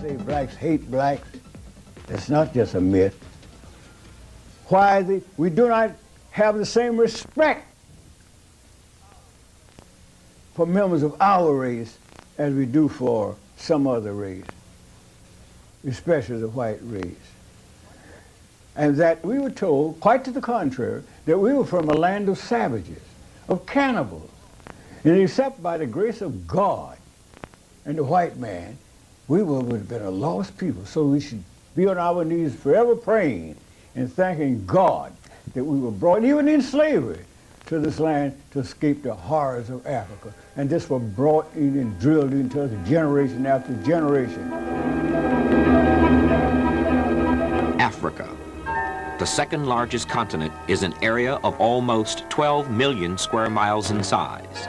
say blacks hate blacks. It's not just a myth. Why we do not have the same respect for members of our race as we do for some other race, especially the white race. And that we were told, quite to the contrary, that we were from a land of savages, of cannibals. And except by the grace of God and the white man, we would have been a lost people. So we should be on our knees forever praying and thanking God that we were brought, even in slavery, to this land to escape the horrors of Africa. And this was brought in and drilled into us generation after generation. Africa, the second largest continent, is an area of almost 12 million square miles in size.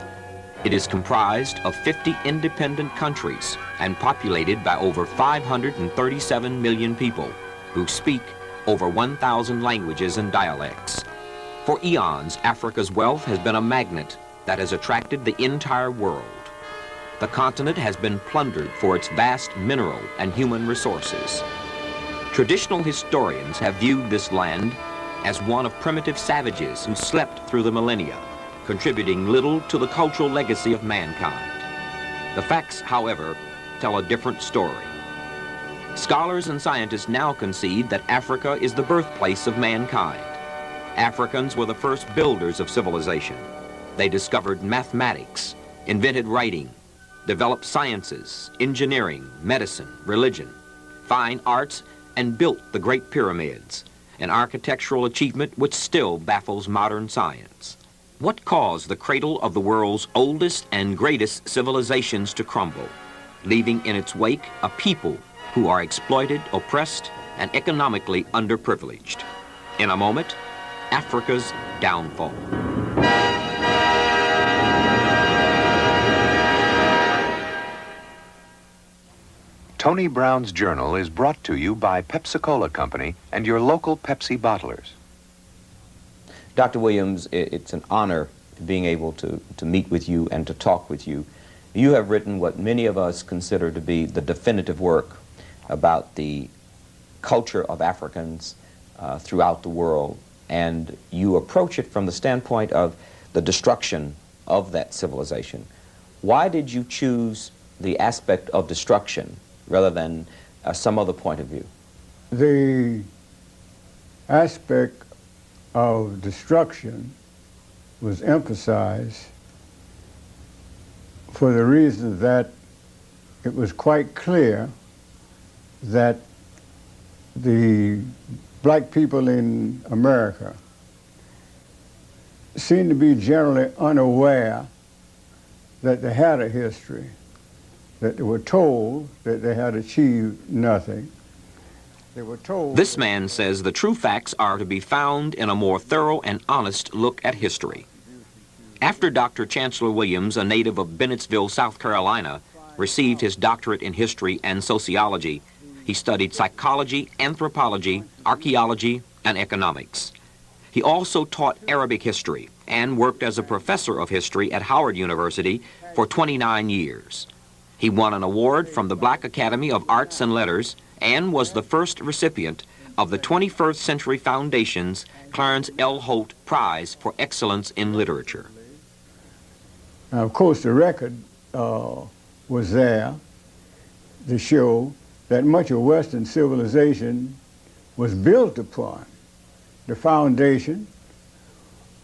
It is comprised of 50 independent countries and populated by over 537 million people who speak over 1,000 languages and dialects. For eons, Africa's wealth has been a magnet that has attracted the entire world. The continent has been plundered for its vast mineral and human resources. Traditional historians have viewed this land as one of primitive savages who slept through the millennia, contributing little to the cultural legacy of mankind. The facts, however, tell a different story. Scholars and scientists now concede that Africa is the birthplace of mankind. Africans were the first builders of civilization. They discovered mathematics, invented writing, developed sciences, engineering, medicine, religion, fine arts, and built the Great Pyramids, an architectural achievement which still baffles modern science. What caused the cradle of the world's oldest and greatest civilizations to crumble, leaving in its wake a people who are exploited, oppressed, and economically underprivileged? In a moment, Africa's downfall. Tony Brown's Journal is brought to you by Pepsi-Cola Company and your local Pepsi bottlers. Dr. Williams, it's an honor being able to meet with you and to talk with you. You have written what many of us consider to be the definitive work about the culture of Africans throughout the world, and you approach it from the standpoint of the destruction of that civilization. Why did you choose the aspect of destruction rather than some other point of view? The aspect of destruction was emphasized for the reason that it was quite clear that the black people in America seemed to be generally unaware that they had a history, that they were told that they had achieved nothing. They were told... This man says the true facts are to be found in a more thorough and honest look at history. After Dr. Chancellor Williams, a native of Bennettsville, South Carolina, received his doctorate in history and sociology, he studied psychology, anthropology, archaeology, and economics. He also taught Arabic history and worked as a professor of history at Howard University for 29 years. He won an award from the Black Academy of Arts and Letters and was the first recipient of the 21st Century Foundation's Clarence L. Holt Prize for Excellence in Literature. Now, of course, the record was there to show that much of Western civilization was built upon the foundation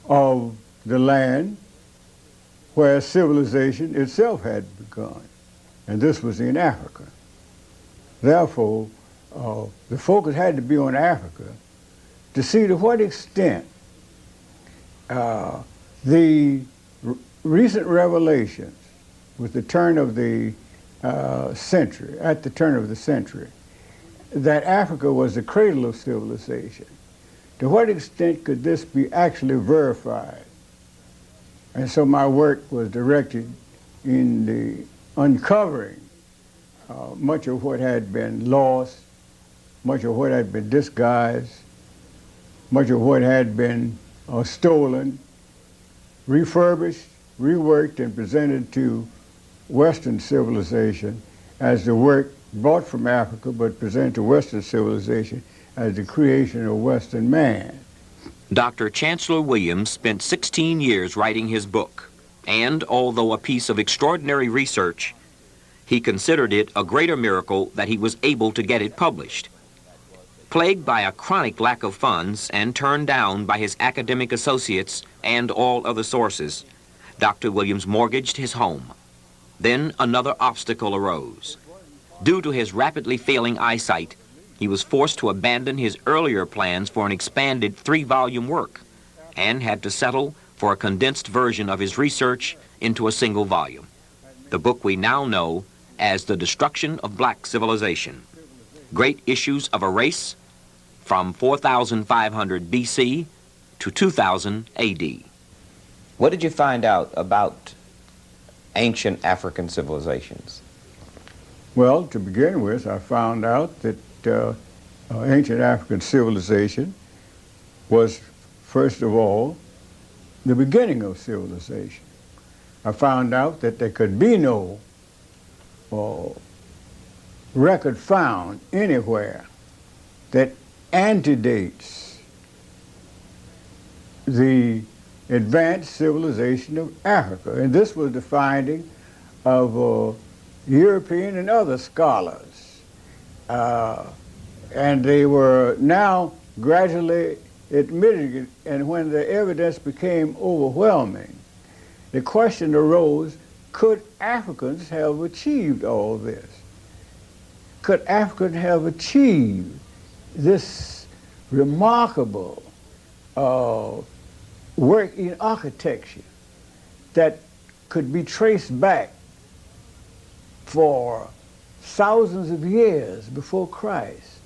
of the land where civilization itself had begun, and this was in Africa. Therefore, the focus had to be on Africa to see to what extent the recent revelations with the turn of the century, at the turn of the century, that Africa was the cradle of civilization. To what extent could this be actually verified? And so my work was directed in the uncovering much of what had been lost, much of what had been disguised, much of what had been stolen, refurbished, reworked, and presented to Western civilization as the work brought from Africa but presented to Western civilization as the creation of Western man. Dr. Chancellor Williams spent 16 years writing his book, and although a piece of extraordinary research, he considered it a greater miracle that he was able to get it published. Plagued by a chronic lack of funds and turned down by his academic associates and all other sources, Dr. Williams mortgaged his home. Then another obstacle arose. Due to his rapidly failing eyesight, he was forced to abandon his earlier plans for an expanded 3-volume work and had to settle for a condensed version of his research into a single volume, the book we now know as The Destruction of Black Civilization, Great Issues of a Race from 4500 BC to 2000 AD. What did you find out about ancient African civilizations? Well, to begin with, I found out that ancient African civilization was, first of all, the beginning of civilization. I found out that there could be no record found anywhere that antedates the advanced civilization of Africa. And this was the finding of European and other scholars. And they were now gradually admitting it, and when the evidence became overwhelming, the question arose, could Africans have achieved all this? Could Africans have achieved this remarkable work in architecture that could be traced back for thousands of years before Christ,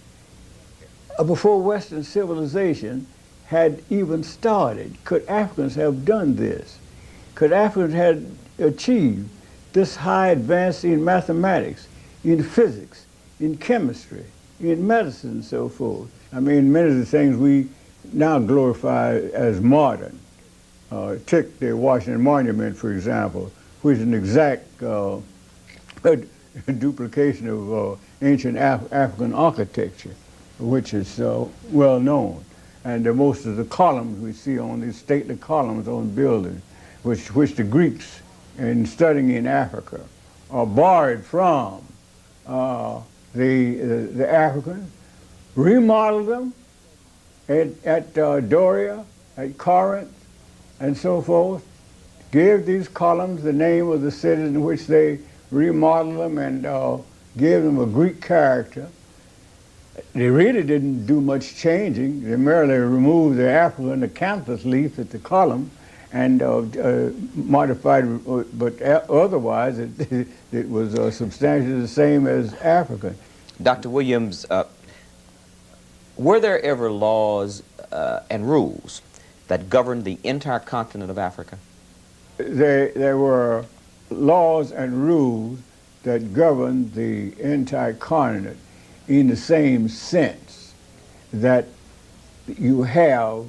before Western civilization had even started? Could Africans have done this? Could Africans have achieved this high advance in mathematics, in physics, in chemistry, in medicine, and so forth? I mean, many of the things we now glorify as modern. Take the Washington Monument, for example, which is an exact duplication of ancient African architecture, which is well known. And most of the columns we see on these stately columns on buildings, which the Greeks, in studying in Africa, are borrowed from the Africans, remodeled them at Doria, at Corinth, and so forth, gave these columns the name of the cities in which they remodeled them, and gave them a Greek character. They really didn't do much changing. They merely removed the African, the canthus leaf at the column, and modified, but otherwise it was substantially the same as African. Dr. Williams, were there ever laws and rules that governed the entire continent of Africa? There were laws and rules that governed the entire continent in the same sense that you have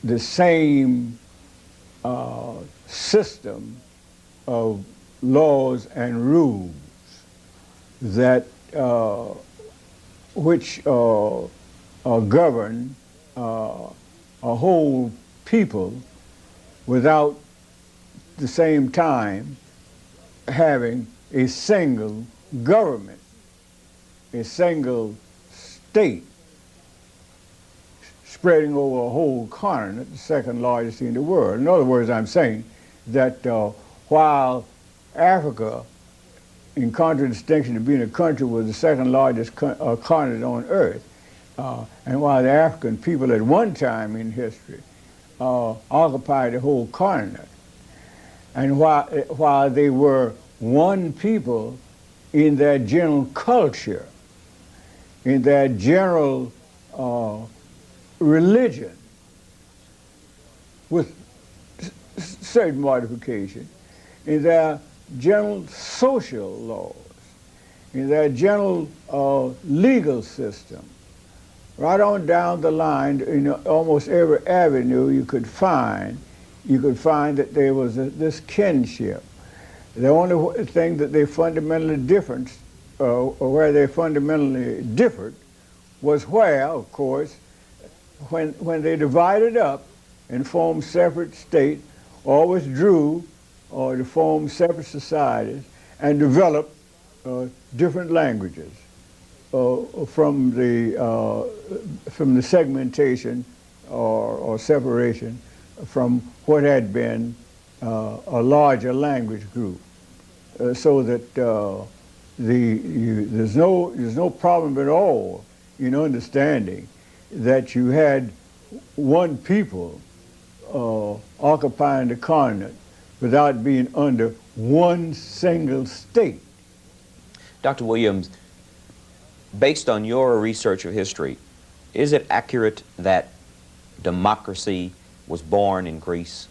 the same system of laws and rules that which govern a whole people without the same time having a single government, a single state spreading over a whole continent, the second largest in the world. In other words, I'm saying that while Africa, in contradistinction to being a country, was the second largest continent on earth, and while the African people at one time in history occupied the whole continent, and while they were one people in their general culture, in their general religion, with certain modification, in their general social laws, in their general legal system, right on down the line, in almost every avenue you could find that there was this kinship. The only thing that they fundamentally different, or where they fundamentally differed, was where, of course, when they divided up and formed separate states, or withdrew, or to form separate societies, and developed different languages from the segmentation or separation from what had been a larger language group, so that there's no problem at all in understanding that you had one people occupying the continent without being under one single state. Dr. Williams, based on your research of history, is it accurate that democracy was born in Greece?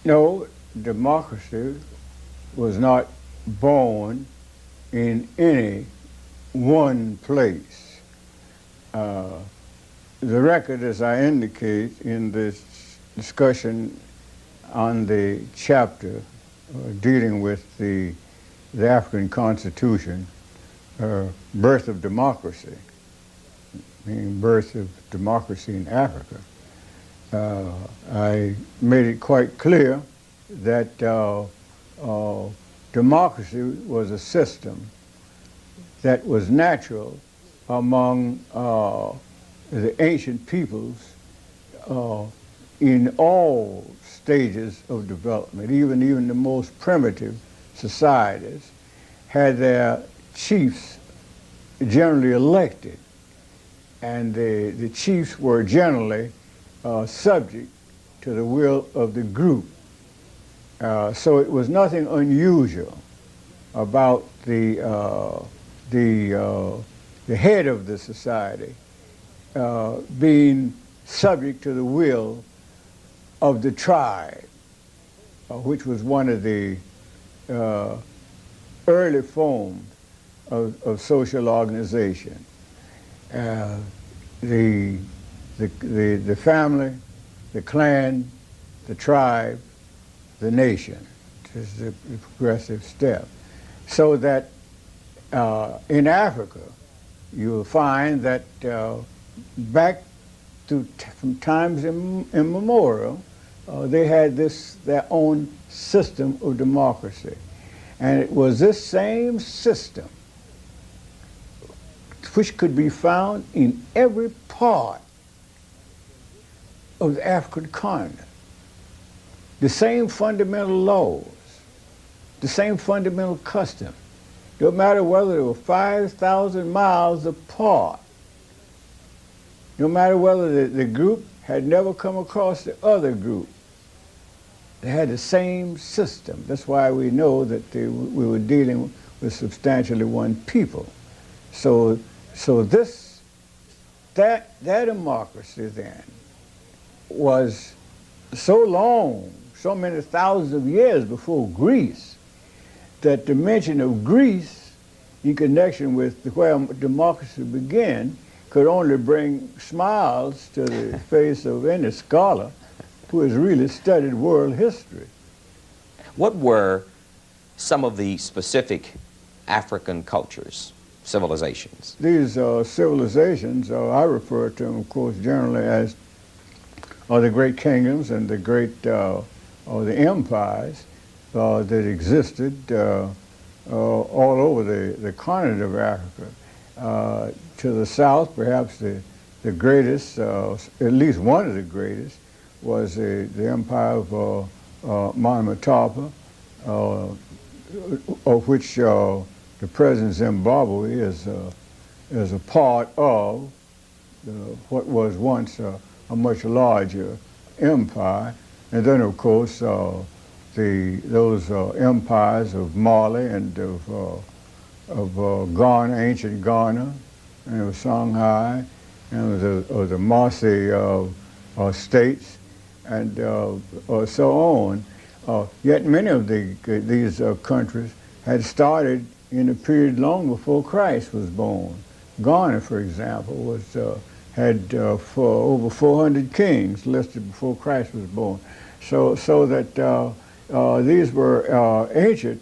No, democracy was not born in any one place. The record, as I indicate in this discussion on the chapter dealing with the African Constitution, birth of democracy, meaning birth of democracy in Africa, I made it quite clear that democracy was a system that was natural among the ancient peoples in all stages of development. Even the most primitive societies had their chiefs generally elected, and the chiefs were generally subject to the will of the group. So it was nothing unusual about the head of the society being subject to the will of the tribe, which was one of the early forms of social organization. The family, the clan, the tribe, the nation. This is the progressive step. So that in Africa, you will find that back from times immemorial, they had their own system of democracy. And it was this same system which could be found in every part of the African continent. The same fundamental laws, the same fundamental custom. No matter whether they were 5,000 miles apart, no matter whether the group had never come across the other group, they had the same system. That's why we know that we were dealing with substantially one people. So that democracy then was so long, so many thousands of years before Greece, that the mention of Greece in connection with where democracy began could only bring smiles to the face of any scholar who has really studied world history. What were some of the specific African cultures, civilizations? These civilizations, I refer to them, of course, generally as the great kingdoms and the great or the empires that existed all over the continent of Africa. To the south, perhaps the greatest, at least one of the greatest, was the empire of Monomotapa, of which the present Zimbabwe is a part of what was once a much larger empire. And then, of course, those empires of Mali and of Ghana, ancient Ghana, and of Shanghai, and of the Marsi states, and so on. Yet many of these countries had started in a period long before Christ was born. Ghana, for example, had for over 400 kings listed before Christ was born. So that these were ancient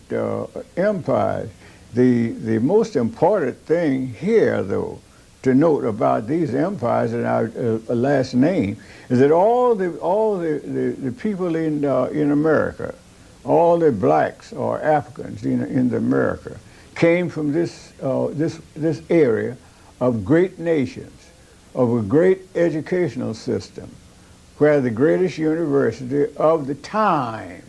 empires. The most important thing here, though, to note about these empires and our last name is that all the people in America, all the blacks or Africans in America, came from this area of great nations, of a great educational system, where the greatest university of the time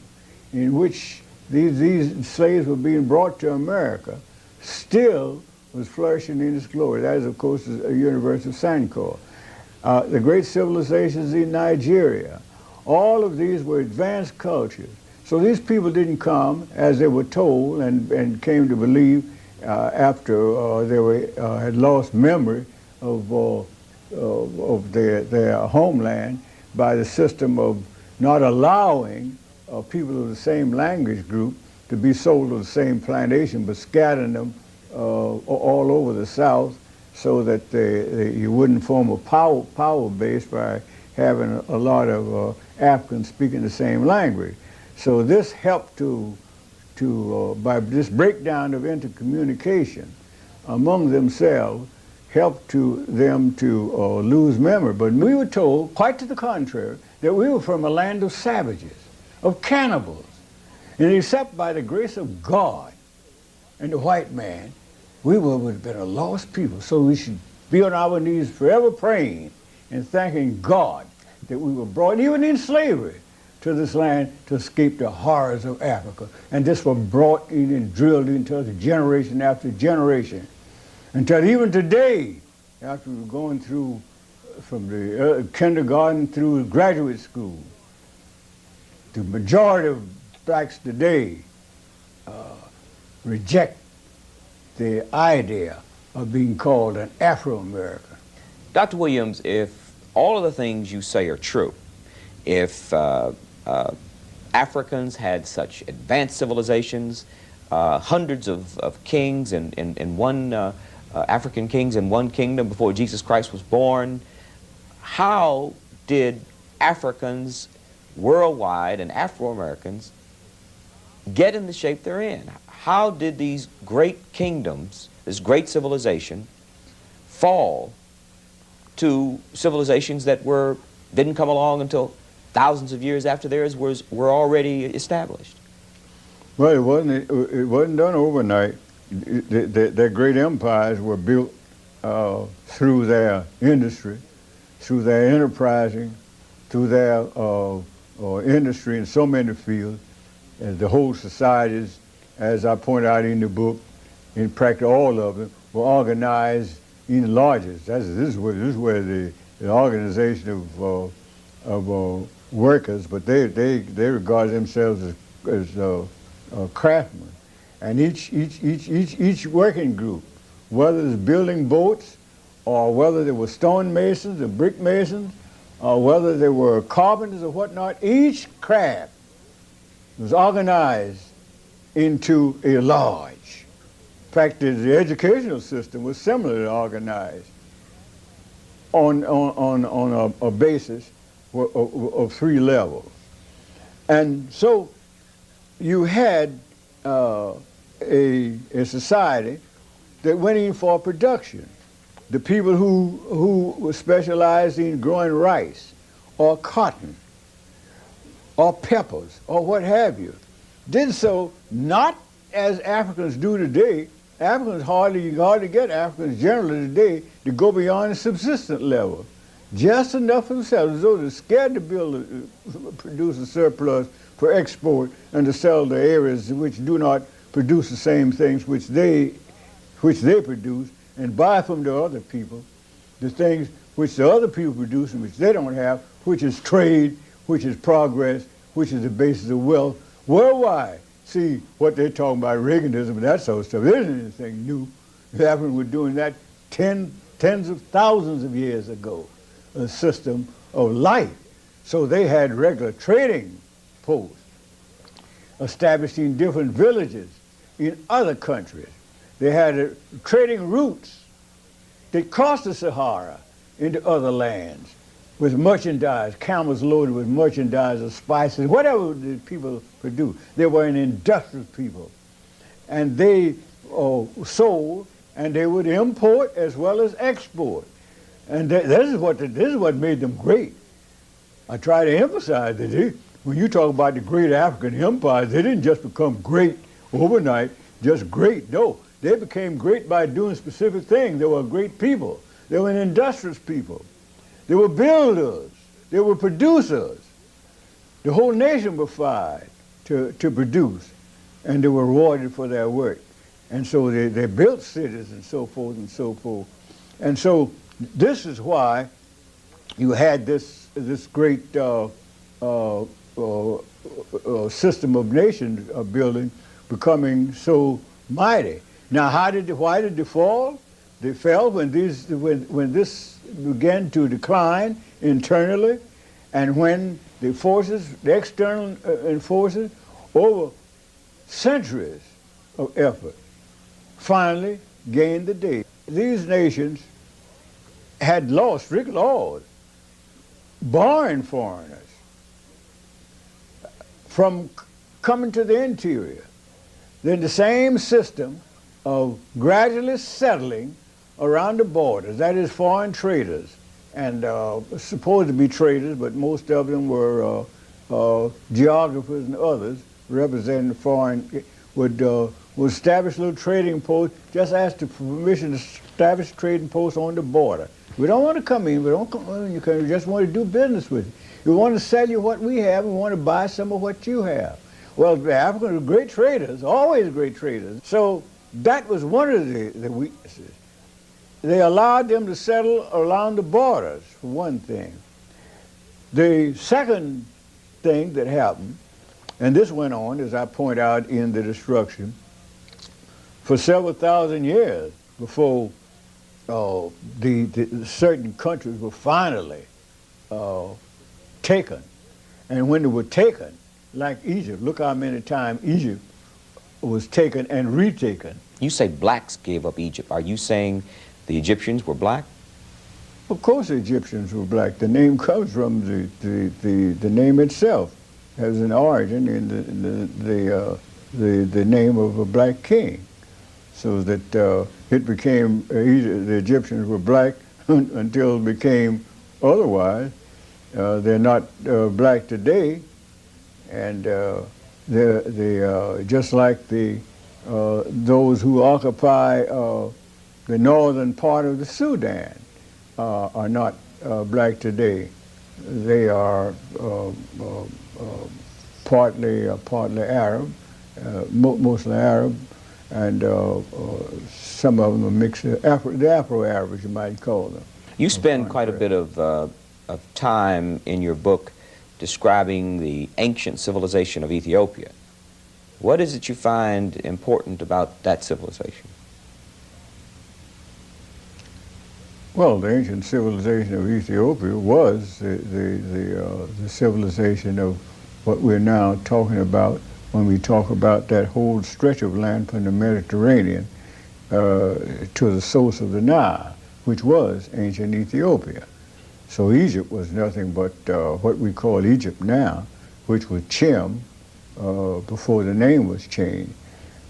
in which these slaves were being brought to America still was flourishing in its glory. That is, of course, the University of Sankor. The great civilizations in Nigeria, all of these were advanced cultures. So these people didn't come, as they were told and came to believe after they had lost memory of their homeland by the system of not allowing people of the same language group to be sold to the same plantation, but scattering them all over the South so that you wouldn't form a power base by having a lot of Africans speaking the same language. So this helped by this breakdown of intercommunication among themselves, helped them to lose memory. But we were told, quite to the contrary, that we were from a land of savages, of cannibals. And except by the grace of God and the white man, we would have been a lost people. So we should be on our knees forever praying and thanking God that we were brought, even in slavery, to this land to escape the horrors of Africa. And this was brought in and drilled into us generation after generation. Until even today, after we're going through from the kindergarten through graduate school, the majority of blacks today reject the idea of being called an Afro-American. Dr. Williams, if all of the things you say are true, if Africans had such advanced civilizations, hundreds of kings and one African kings in one kingdom before Jesus Christ was born, how did Africans worldwide and Afro-Americans get in the shape they're in? How did these great kingdoms, this great civilization, fall to civilizations that didn't come along until thousands of years after theirs were already established? Well, it wasn't done overnight. Their great empires were built through their industry, through their enterprising, through their industry in so many fields. And the whole societies, as I point out in the book, in practically all of them, were organized in lodges. This is where the organization of workers, but they regard themselves as craftsmen. And each working group, whether it's building boats, or whether they were stone masons or brick masons, or whether they were carpenters or whatnot, each craft was organized into a lodge. In fact, the educational system was similarly organized on a basis of 3 levels. And so you had a society that went in for production. The people who were specialized in growing rice or cotton or peppers or what have you did so not as Africans do today. Africans hardly get Africans generally today to go beyond the subsistence level. Just enough for themselves, as though they're scared to produce a surplus for export and to sell the areas which do not produce the same things which they produce, and buy from the other people the things which the other people produce and which they don't have, which is trade, which is progress, which is the basis of wealth worldwide. See what they're talking about, Reaganism and that sort of stuff. There isn't anything new. The Africans were doing that tens of thousands of years ago, a system of life. So they had regular trading posts established in different villages in other countries. They had trading routes that crossed the Sahara into other lands. with merchandise, camels loaded with merchandise of spices, whatever the people produced. They were an industrious people. And they sold, and they would import as well as export. And this is what made them great. I try to emphasize that when you talk about the great African empires, they didn't just become great overnight, just great. No, they became great by doing specific things. They were great people. They were an industrious people. They were builders. They were producers. The whole nation was fired to produce, and they were rewarded for their work. And so they built cities and so forth and so forth. And so this is why you had this great system of nation building becoming so mighty. Now, why did they fall? They fell when this began to decline internally, and when the external forces, over centuries of effort, finally gained the day. These nations had strict laws barring foreigners from coming to the interior. Then the same system of gradually settling around the borders, that is foreign traders, and supposed to be traders, but most of them were geographers and others representing foreign, would establish little trading posts, just ask for permission to establish trading posts on the border. We don't want to come in, we don't come in, we just want to do business with you. We want to sell you what we have, we want to buy some of what you have. Well, the Africans were great traders, always great traders. So that was one of the weaknesses. They allowed them to settle along the borders, for one thing. The second thing that happened, and this went on, as I point out in the destruction, for several thousand years before the certain countries were finally taken. And when they were taken, like Egypt, look how many times Egypt was taken and retaken. You say blacks gave up Egypt. Are you saying the Egyptians were black? Of course the Egyptians were black. The name comes from the name itself, has an origin in the name of a black king. So that it became, the Egyptians were black until it became otherwise. They're not black today, and they're just like those who occupy the northern part of the Sudan are not black today. They are partly Arab, mostly Arab, and some of them are mixed, the Afro-Arabs, you might call them. You spend quite a bit of time in your book describing the ancient civilization of Ethiopia. What is it you find important about that civilization? Well, the ancient civilization of Ethiopia was the civilization of what we're now talking about when we talk about that whole stretch of land from the Mediterranean to the source of the Nile, which was ancient Ethiopia. So Egypt was nothing but what we call Egypt now, which was Chem, before the name was changed,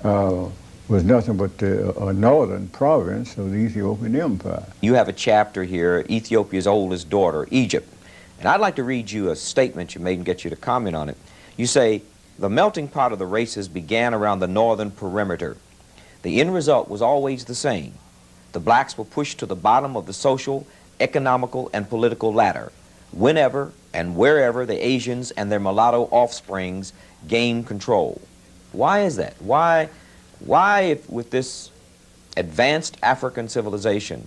was nothing but a northern province of the Ethiopian Empire. You have a chapter here, Ethiopia's oldest daughter, Egypt. And I'd like to read you a statement you made and get you to comment on it. You say, the melting pot of the races began around the northern perimeter. The end result was always the same. The blacks were pushed to the bottom of the social, economical, and political ladder, whenever and wherever the Asians and their mulatto offsprings gained control. Why is that? Why if with this advanced African civilization,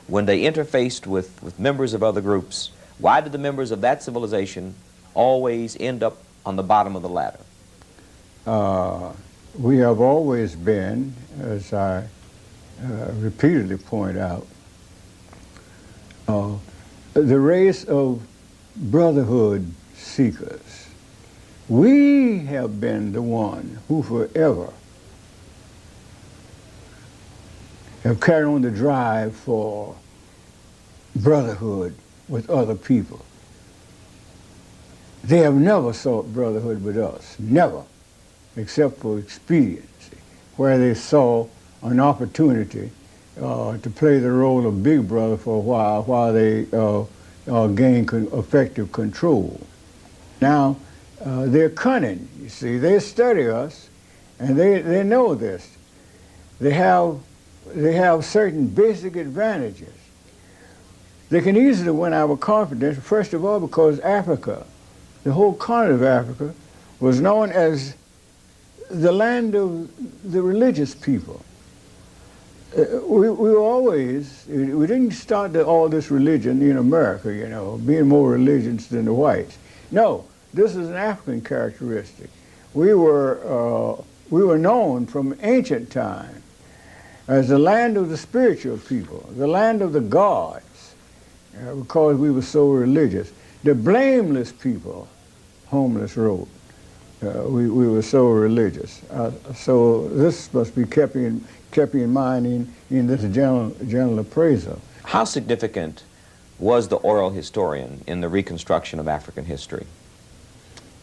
when they interfaced with members of other groups, why did the members of that civilization always end up on the bottom of the ladder? We have always been, as I repeatedly point out, the race of brotherhood seekers. We have been the one who forever have carried on the drive for brotherhood with other people. They have never sought brotherhood with us, never, except for expediency, where they saw an opportunity to play the role of big brother for a while they gain effective control. Now, they're cunning, you see. They study us, and they know this. They have certain basic advantages. They can easily win our confidence, first of all, because Africa, the whole continent of Africa, was known as the land of the religious people. We were always, we didn't start all this religion in America, you know, being more religious than the whites. No, this is an African characteristic. We were known from ancient times as the land of the spiritual people, the land of the gods, because we were so religious. The blameless people, Homeless wrote. We were so religious. So this must be kept in mind in this general appraisal. How significant was the oral historian in the reconstruction of African history?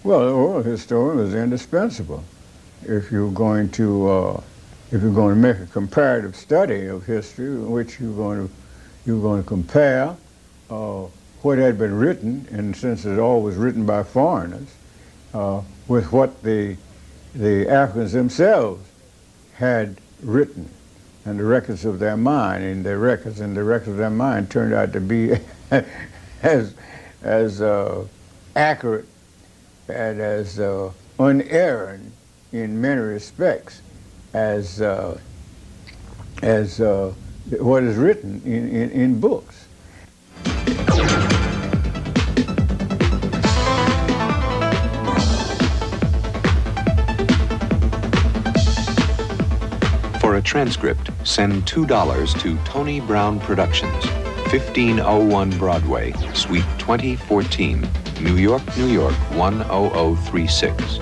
Well, the oral historian was indispensable. If you're going to make a comparative study of history, in which you're going to compare what had been written, and since it's always written by foreigners, with what the Africans themselves had written, and the records of their mind, and the records of their mind turned out to be as accurate and as unerring in many respects as what is written in books. For a transcript, send $2 to Tony Brown Productions, 1501 Broadway, Suite 2014, New York, New York, 10036.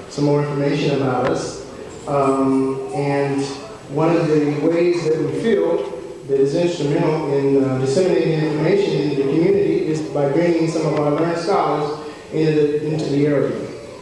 Some more information about us. And one of the ways that we feel that is instrumental in disseminating information in the community is by bringing some of our learned scholars into the area.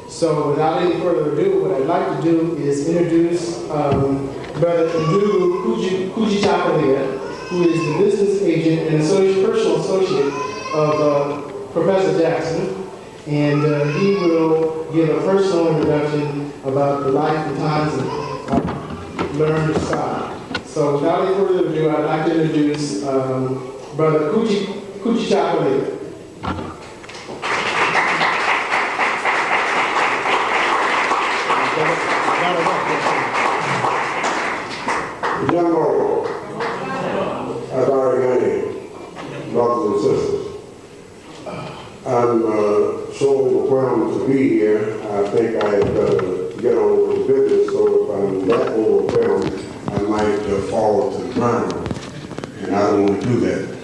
So without any further ado, what I'd like to do is introduce Brother Ndugu Kujichakulia, who is the business agent and personal associate of Professor Jackson. And he will give a personal introduction about the life and times of learned scholar. So without any further ado, I'd like to introduce Brother Kujichakulia. General, as our name, brothers and sisters, I'm so overwhelmed to be here. I think I better get on with the business, so if I'm that overwhelmed, I might fall to the ground, and I don't want to do that.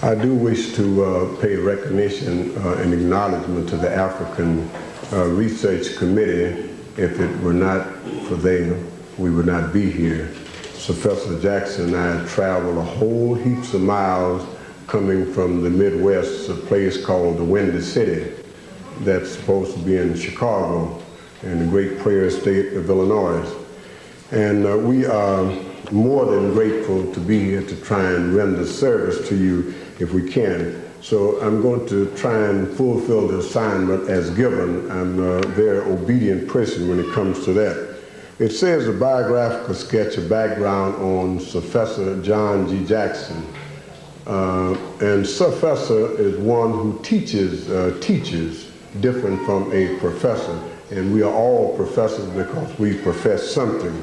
I do wish to pay recognition and acknowledgement to the African Research Committee. If it were not for them, we would not be here. So Professor Jackson and I traveled a whole heaps of miles coming from the Midwest, a place called the Windy City that's supposed to be in Chicago in the great prairie state of Illinois. And we are more than grateful to be here to try and render service to you if we can. So I'm going to try and fulfill the assignment as given. I'm a very obedient person when it comes to that. It says a biographical sketch, a background on Professor John G. Jackson. And professor is one who teaches different from a professor. And we are all professors because we profess something.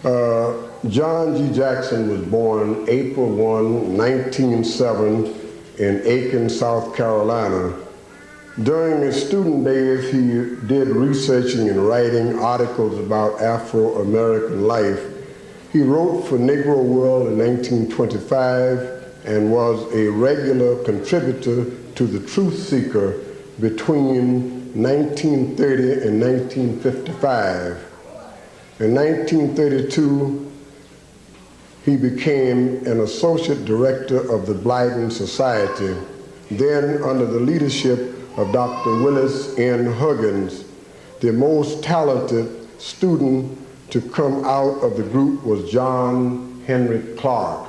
John G. Jackson was born April 1, 1907 in Aiken, South Carolina. During his student days, he did researching and writing articles about Afro-American life. He wrote for Negro World in 1925 and was a regular contributor to The Truth Seeker between 1930 and 1955. In 1932, he became an associate director of the Blyden Society, then under the leadership of Dr. Willis N. Huggins. The most talented student to come out of the group was John Henry Clark.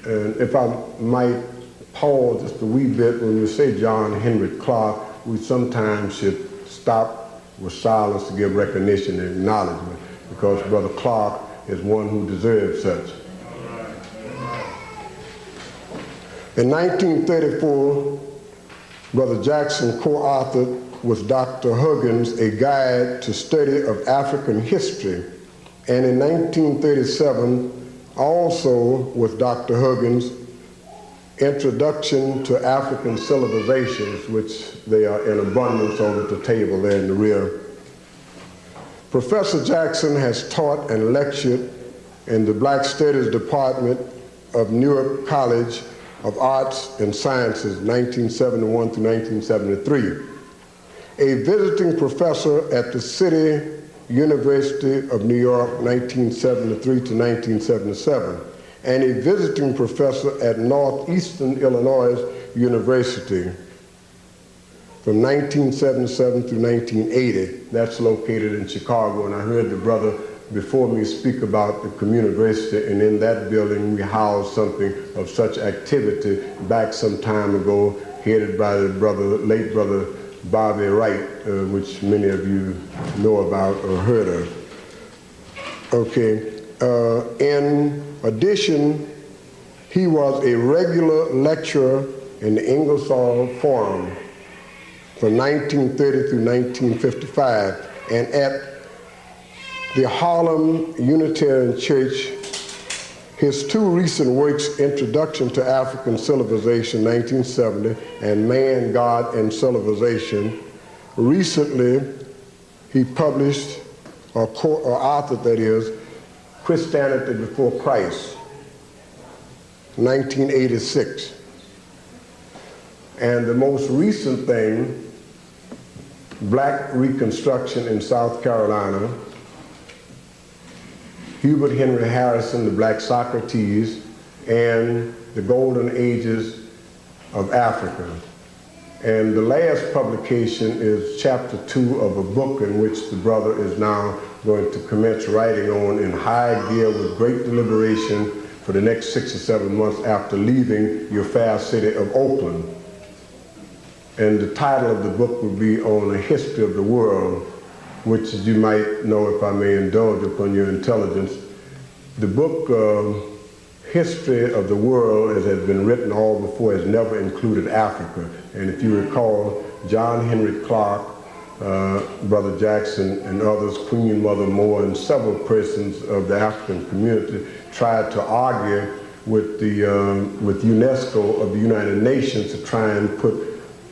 And if I might pause just a wee bit, when we say John Henry Clark, we sometimes should stop with silence to give recognition and acknowledgement, because Brother Clark is one who deserves such. In 1934, Brother Jackson co-authored with Dr. Huggins a guide to study of African history, and in 1937, also with Dr. Huggins, Introduction to African Civilizations, which they are in abundance over the table there in the rear. Professor Jackson has taught and lectured in the Black Studies Department of Newark College of Arts and Sciences, 1971 through 1973. A visiting professor at the City University of New York, 1973 to 1977, and a visiting professor at Northeastern Illinois University from 1977 through 1980. That's located in Chicago, and I heard the brother before me speak about the community university, and in that building we housed something of such activity back some time ago, headed by the late brother Bobby Wright, which many of you know about or heard of. Okay. In addition, he was a regular lecturer in the Ingersoll Forum from 1930 through 1955, and at the Harlem Unitarian Church, his two recent works, Introduction to African Civilization, 1970, and Man, God, and Civilization. Recently, he published, or authored that is, Christianity Before Christ, 1986. And the most recent thing, Black Reconstruction in South Carolina, Hubert Henry Harrison, the Black Socrates, and the Golden Ages of Africa. And the last publication is chapter 2 of a book in which the brother is now going to commence writing on in high gear with great deliberation for the next 6 or 7 months after leaving your fair city of Oakland. And the title of the book will be On the History of the World, which, as you might know, if I may indulge upon your intelligence, the book History of the World, as has been written all before, has never included Africa. And if you recall, John Henry Clark, Brother Jackson, and others, Queen Mother Moore, and several persons of the African community tried to argue with UNESCO of the United Nations to try and put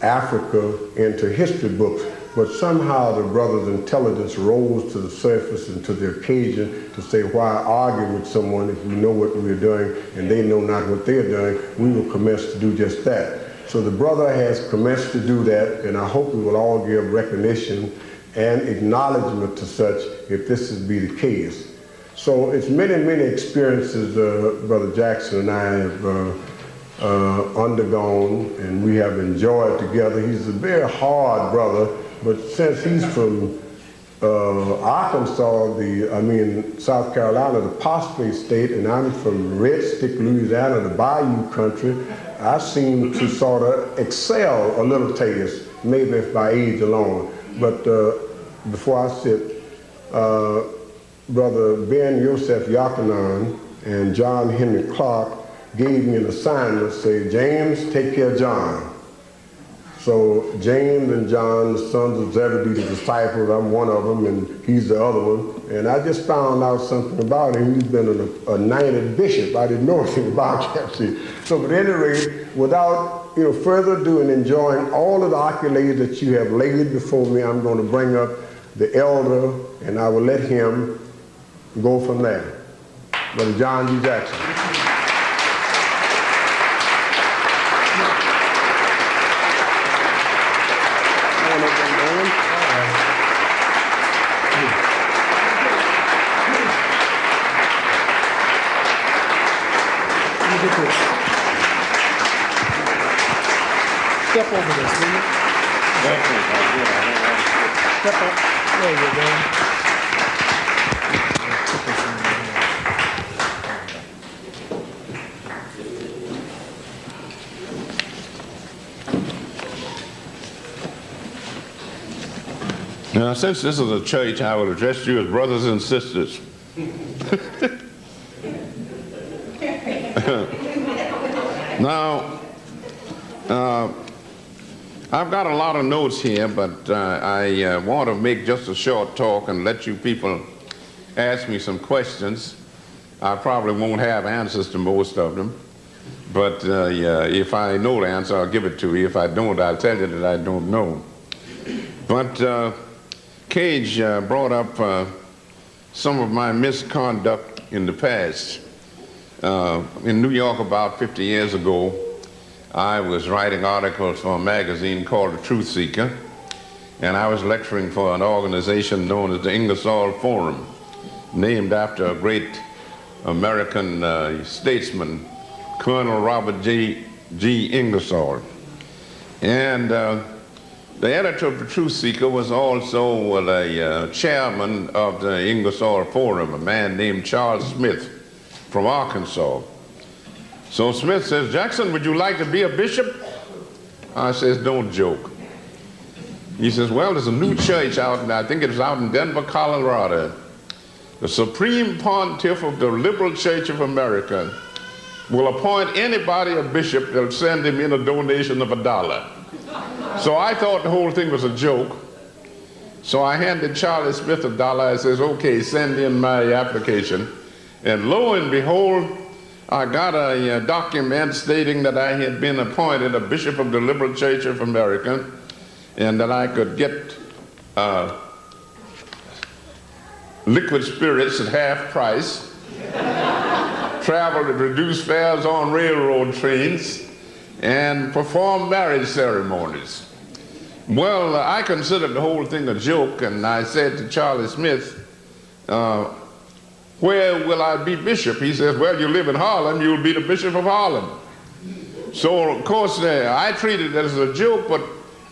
Africa into history books. But somehow the brother's intelligence rose to the surface and to the occasion to say, why argue with someone if we know what we're doing and they know not what they're doing? We will commence to do just that. So the brother has commenced to do that, and I hope we will all give recognition and acknowledgement to such if this is be the case. So it's many, many experiences Brother Jackson and I have undergone, and we have enjoyed together. He's a very hard brother, but since he's from Arkansas, South Carolina, the phosphate state, and I'm from Red Stick, Louisiana, the Bayou country, I seem to sort of excel a little taste, maybe by age alone. But before I sit, Brother Ben Yosef Yakanan and John Henry Clark gave me an assignment, say, James, take care of John. So James and John, the sons of Zebedee, the disciples, I'm one of them, and he's the other one. And I just found out something about him. He's been a knighted bishop. I didn't know anything about him. So at any rate, without further ado and enjoying all of the accolades that you have laid before me, I'm going to bring up the elder, and I will let him go from there. Brother John G. Jackson. Step over this, will you? Step up. There you go, man. Now, since this is a church, I will address you as brothers and sisters. Now, I've got a lot of notes here, but I want to make just a short talk and let you people ask me some questions. I probably won't have answers to most of them, but if I know the answer, I'll give it to you. If I don't, I'll tell you that I don't know. But Cage brought up some of my misconduct in the past. In New York about 50 years ago, I was writing articles for a magazine called The Truth Seeker, and I was lecturing for an organization known as the Ingersoll Forum, named after a great American statesman, Colonel Robert G. Ingersoll. And the editor of The Truth Seeker was also the chairman of the Ingersoll Forum, a man named Charles Smith from Arkansas. So Smith says, Jackson, would you like to be a bishop? I says, don't joke. He says, well, there's a new church out, and I think it's out in Denver, Colorado. The Supreme Pontiff of the Liberal Church of America will appoint anybody a bishop that'll send him in a donation of $1. So I thought the whole thing was a joke. So I handed Charlie Smith $1. I says, okay, send in my application. And lo and behold, I got a document stating that I had been appointed a bishop of the Liberal Church of America and that I could get liquid spirits at half price, travel at reduced fares on railroad trains, and perform marriage ceremonies. Well, I considered the whole thing a joke, and I said to Charlie Smith, where will I be bishop? He says, well, you live in Harlem, you'll be the bishop of Harlem. So, of course, I treated it as a joke, but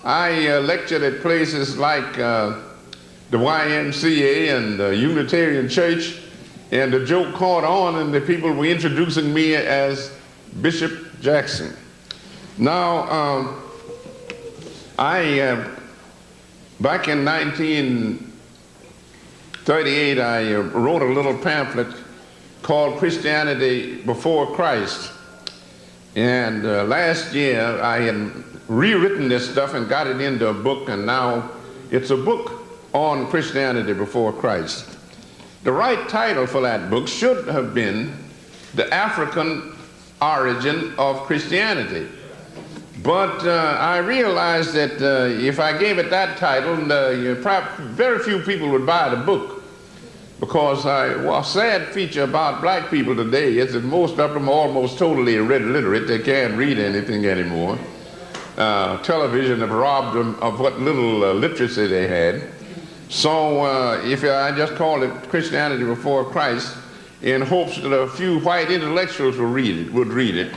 I lectured at places like the YMCA and the Unitarian Church, and the joke caught on, and the people were introducing me as Bishop Jackson. Now, back in 1938, I wrote a little pamphlet called Christianity Before Christ. And last year, I had rewritten this stuff and got it into a book, and now it's a book on Christianity Before Christ. The right title for that book should have been The African Origin of Christianity. But I realized that if I gave it that title, very few people would buy the book, because a sad feature about black people today is that most of them are almost totally illiterate. They can't read anything anymore. Television have robbed them of what little literacy they had. So if I just called it Christianity Before Christ, in hopes that a few white intellectuals would read it.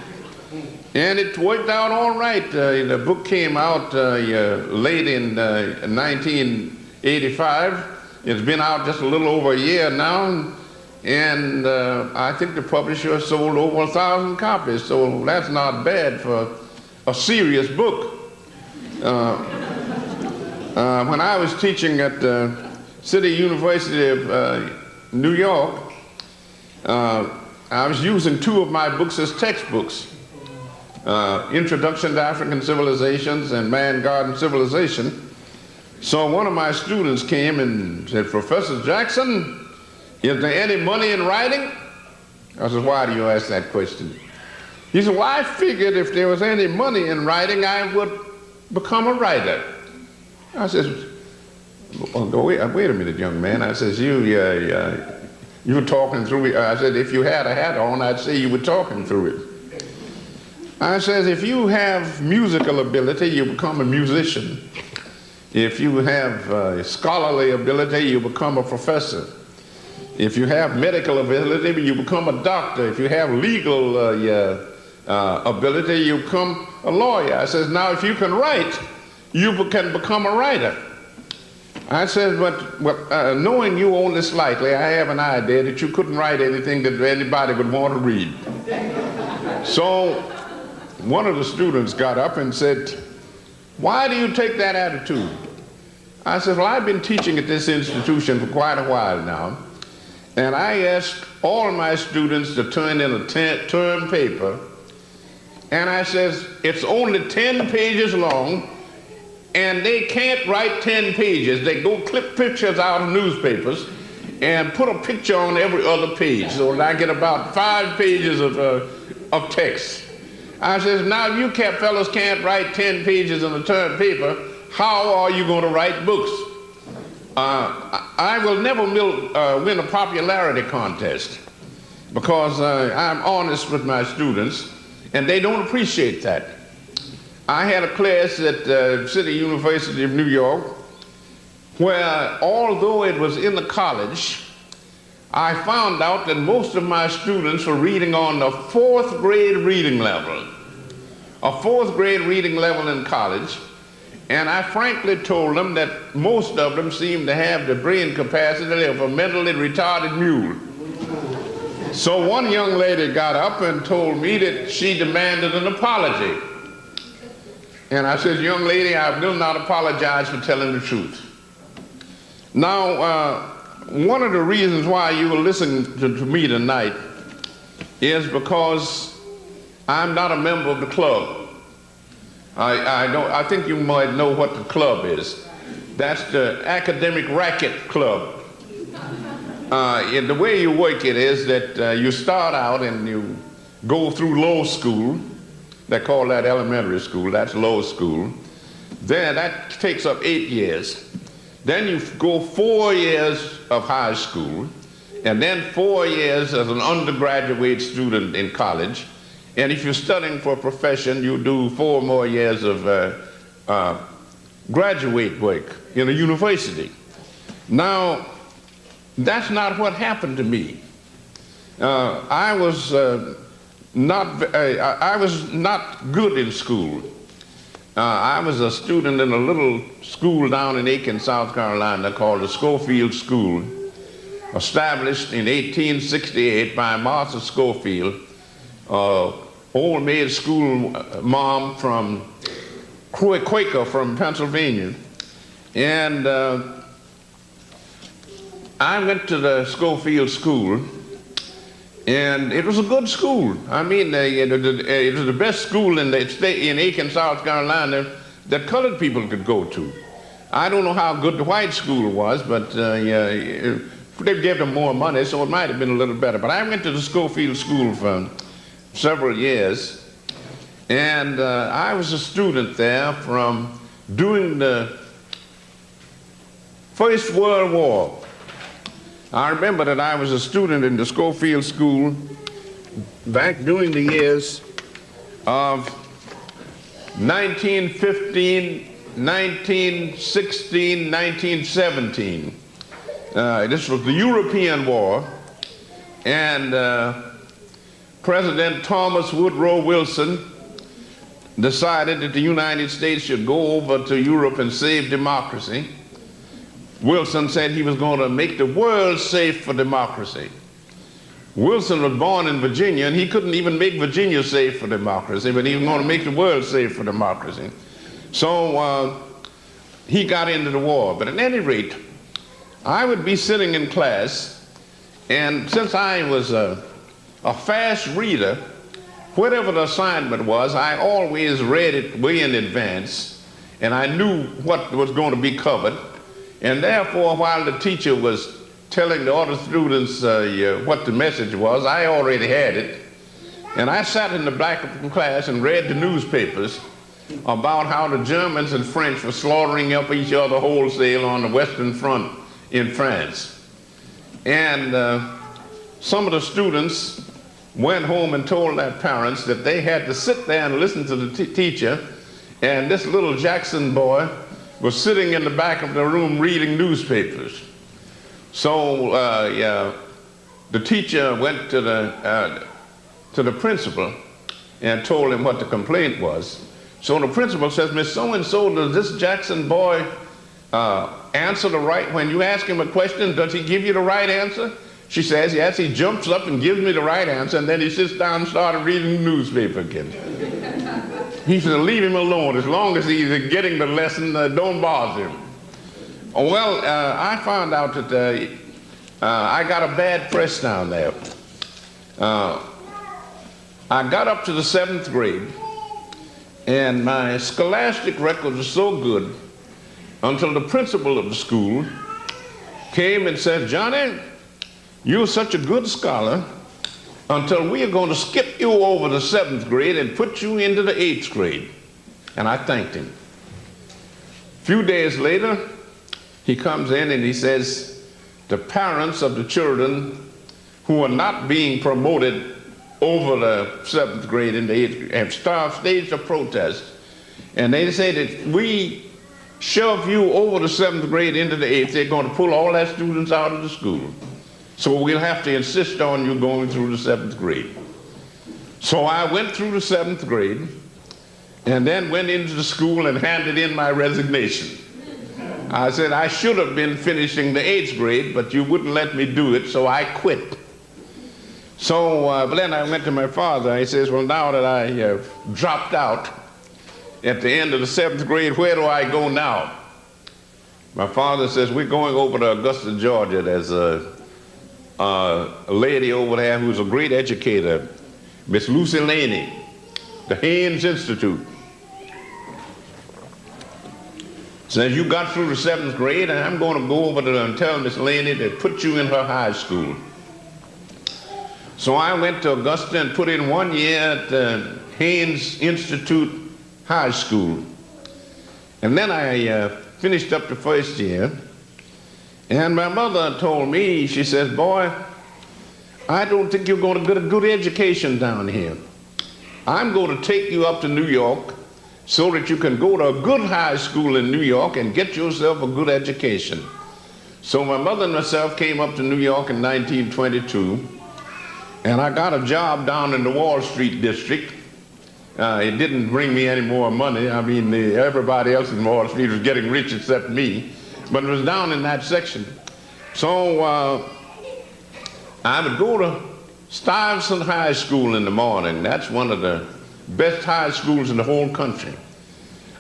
And it worked out all right. The book came out late in 1985, It's been out just a little over a year now, and I think the publisher sold over 1,000 copies, so that's not bad for a serious book. When I was teaching at the City University of New York, I was using 2 of my books as textbooks, Introduction to African Civilizations and Man, God, and Civilization. So one of my students came and said, "Professor Jackson, is there any money in writing?" I said, "Why do you ask that question?" He said, "Well, I figured if there was any money in writing, I would become a writer." I said, "Oh, wait a minute, young man." I says, you were talking through it. I said, "If you had a hat on, I'd say you were talking through it." I says, "If you have musical ability, you become a musician. If you have scholarly ability, you become a professor. If you have medical ability, you become a doctor. If you have legal ability, you become a lawyer." I says, "Now, if you can write, you can become a writer." I said, "But knowing you only slightly, I have an idea that you couldn't write anything that anybody would want to read." So one of the students got up and said, "Why do you take that attitude?" I said, "Well, I've been teaching at this institution for quite a while now, and I asked all of my students to turn in a term paper, and I says, it's only 10 pages long, and they can't write 10 pages. They go clip pictures out of newspapers and put a picture on every other page, so that I get about 5 pages of text. I says, now if you fellows can't write 10 pages in a term paper, how are you going to write books? I will never win a popularity contest because I'm honest with my students, and they don't appreciate that. I had a class at City University of New York where, although it was in the college, I found out that most of my students were reading on the 4th grade reading level, a 4th grade reading level in college, and I frankly told them that most of them seemed to have the brain capacity of a mentally retarded mule. So one young lady got up and told me that she demanded an apology. And I said, young lady, I will not apologize for telling the truth. Now, one of the reasons why you will listen to me tonight is because I'm not a member of the club. I think you might know what the club is. That's the Academic Racket Club. And the way you work it is that you start out and you go through low school. They call that elementary school. That's low school. Then that takes up 8 years. Then you go 4 years of high school, and then 4 years as an undergraduate student in college. And if you're studying for a profession, you do 4 more years of graduate work in a university. Now, that's not what happened to me. I was not good in school. I was a student in a little school down in Aiken, South Carolina called the Schofield School, established in 1868 by Martha Schofield, old maid school mom from Quaker from Pennsylvania. And I went to the Schofield School, and it was a good school. I mean, it was the best school in the state, in Aiken, South Carolina, that colored people could go to. I don't know how good the white school was, but they gave them more money, so it might have been a little better. But I went to the Schofield School for several years, and I was a student there from during the First World War. I remember that I was a student in the Schofield School back during the years of 1915, 1916, 1917. This was the European War, and President Thomas Woodrow Wilson decided that the United States should go over to Europe and save democracy. Wilson said he was going to make the world safe for democracy. Wilson was born in Virginia, and he couldn't even make Virginia safe for democracy, but he was going to make the world safe for democracy. So he got into the war. But at any rate, I would be sitting in class, and since I was a fast reader, whatever the assignment was, I always read it way in advance, and I knew what was going to be covered. And therefore, while the teacher was telling the other students what the message was, I already had it. And I sat in the back of the class and read the newspapers about how the Germans and French were slaughtering up each other wholesale on the Western Front in France. And some of the students went home and told their parents that they had to sit there and listen to the teacher, and this little Jackson boy was sitting in the back of the room reading newspapers. So the teacher went to the principal and told him what the complaint was. So the principal says, "Miss So-and-so, does this Jackson boy answer the right, when you ask him a question, does he give you the right answer?" She says, "Yes, he jumps up and gives me the right answer, and then he sits down and started reading the newspaper again." He said, "Leave him alone. As long as he's getting the lesson, don't bother him." Well, I found out that I got a bad press down there. I got up to the 7th grade, and my scholastic record was so good until the principal of the school came and said, "Johnny, you're such a good scholar until we are going to skip you over the 7th grade and put you into the 8th grade." And I thanked him. A few days later, he comes in and he says, "The parents of the children who are not being promoted over the 7th grade and the 8th grade have staged a protest. And they say that if we shove you over the 7th grade into the 8th, they're going to pull all their students out of the school. So we'll have to insist on you going through the 7th grade." So I went through the 7th grade and then went into the school and handed in my resignation. I said I should have been finishing the 8th grade, but you wouldn't let me do it, so I quit. So but then I went to my father. He says, "Well, now that I have dropped out at the end of the 7th grade, where do I go now?" My father says, "We're going over to Augusta, Georgia. There's a lady over there who's a great educator, Miss Lucy Laney, the Haynes Institute. Says you got through the 7th grade, and I'm going to go over there and tell Miss Laney to put you in her high school." So I went to Augusta and put in 1 year at the Haynes Institute High School. And then I finished up the 1st year. And my mother told me, she says, "Boy, I don't think you're going to get a good education down here. I'm going to take you up to New York so that you can go to a good high school in New York and get yourself a good education." So my mother and myself came up to New York in 1922, and I got a job down in the Wall Street district. It didn't bring me any more money. I mean, everybody else in Wall Street was getting rich except me. But it was down in that section. So I would go to Stuyvesant High School in the morning. That's one of the best high schools in the whole country.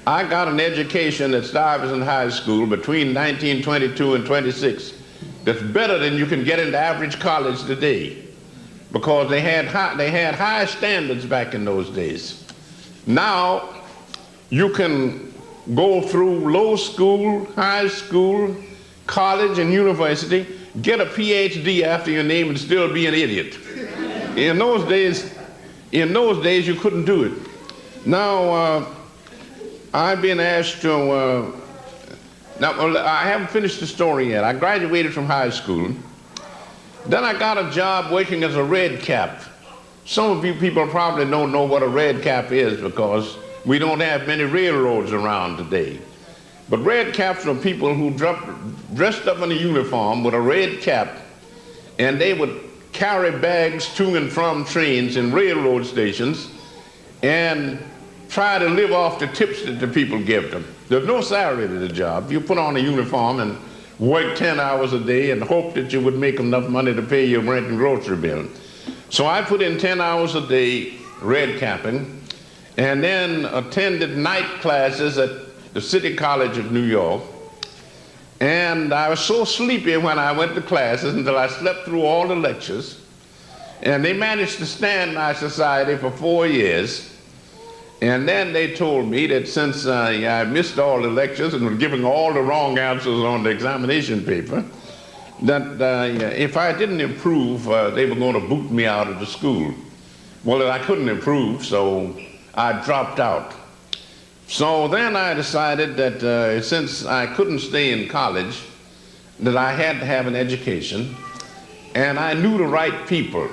I got an education at Stuyvesant High School between 1922 and 26 that's better than you can get in the average college today, because they had high standards back in those days. Now you can go through low school, high school, college, and university, get a PhD after your name, and still be an idiot. In those days, you couldn't do it. Now, I've been asked to. Now, I haven't finished the story yet. I graduated from high school. Then I got a job working as a red cap. Some of you people probably don't know what a red cap is, because we don't have many railroads around today. But red caps are people who dressed up in a uniform with a red cap, and they would carry bags to and from trains in railroad stations and try to live off the tips that the people give them. There's no salary to the job. You put on a uniform and work 10 hours a day and hope that you would make enough money to pay your rent and grocery bill. So I put in 10 hours a day red capping, and then attended night classes at the City College of New York. And I was so sleepy when I went to classes until I slept through all the lectures. And they managed to stand my society for 4 years. And then they told me that since I missed all the lectures and was giving all the wrong answers on the examination paper, that if I didn't improve, they were going to boot me out of the school. Well, I couldn't improve, so I dropped out. So then I decided that since I couldn't stay in college, that I had to have an education, and I knew the right people.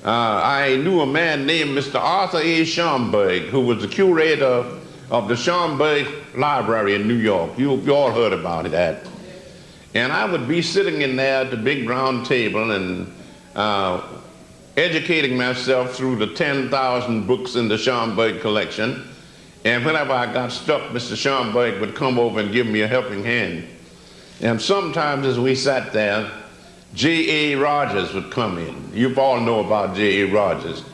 I knew a man named Mr. Arthur A. Schomburg, who was the curator of the Schomburg Library in New York. You all heard about that. And I would be sitting in there at the big round table and educating myself through the 10,000 books in the Schomburg collection. And whenever I got stuck, Mr. Schomburg would come over and give me a helping hand. And sometimes as we sat there, J.A. Rogers would come in. You all know about J.A. Rogers.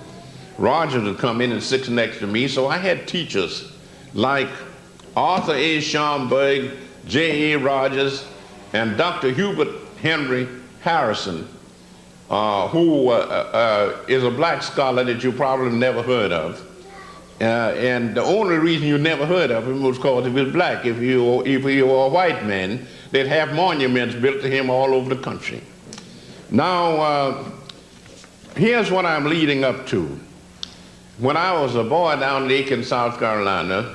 Rogers would come in and sit next to me, so I had teachers like Arthur A. Schomburg, J.A. Rogers, and Dr. Hubert Henry Harrison, who is a black scholar that you probably never heard of. And the only reason you never heard of him was because he was black. If he were a white man, they'd have monuments built to him all over the country. Now, here's what I'm leading up to. When I was a boy down in Aiken, South Carolina,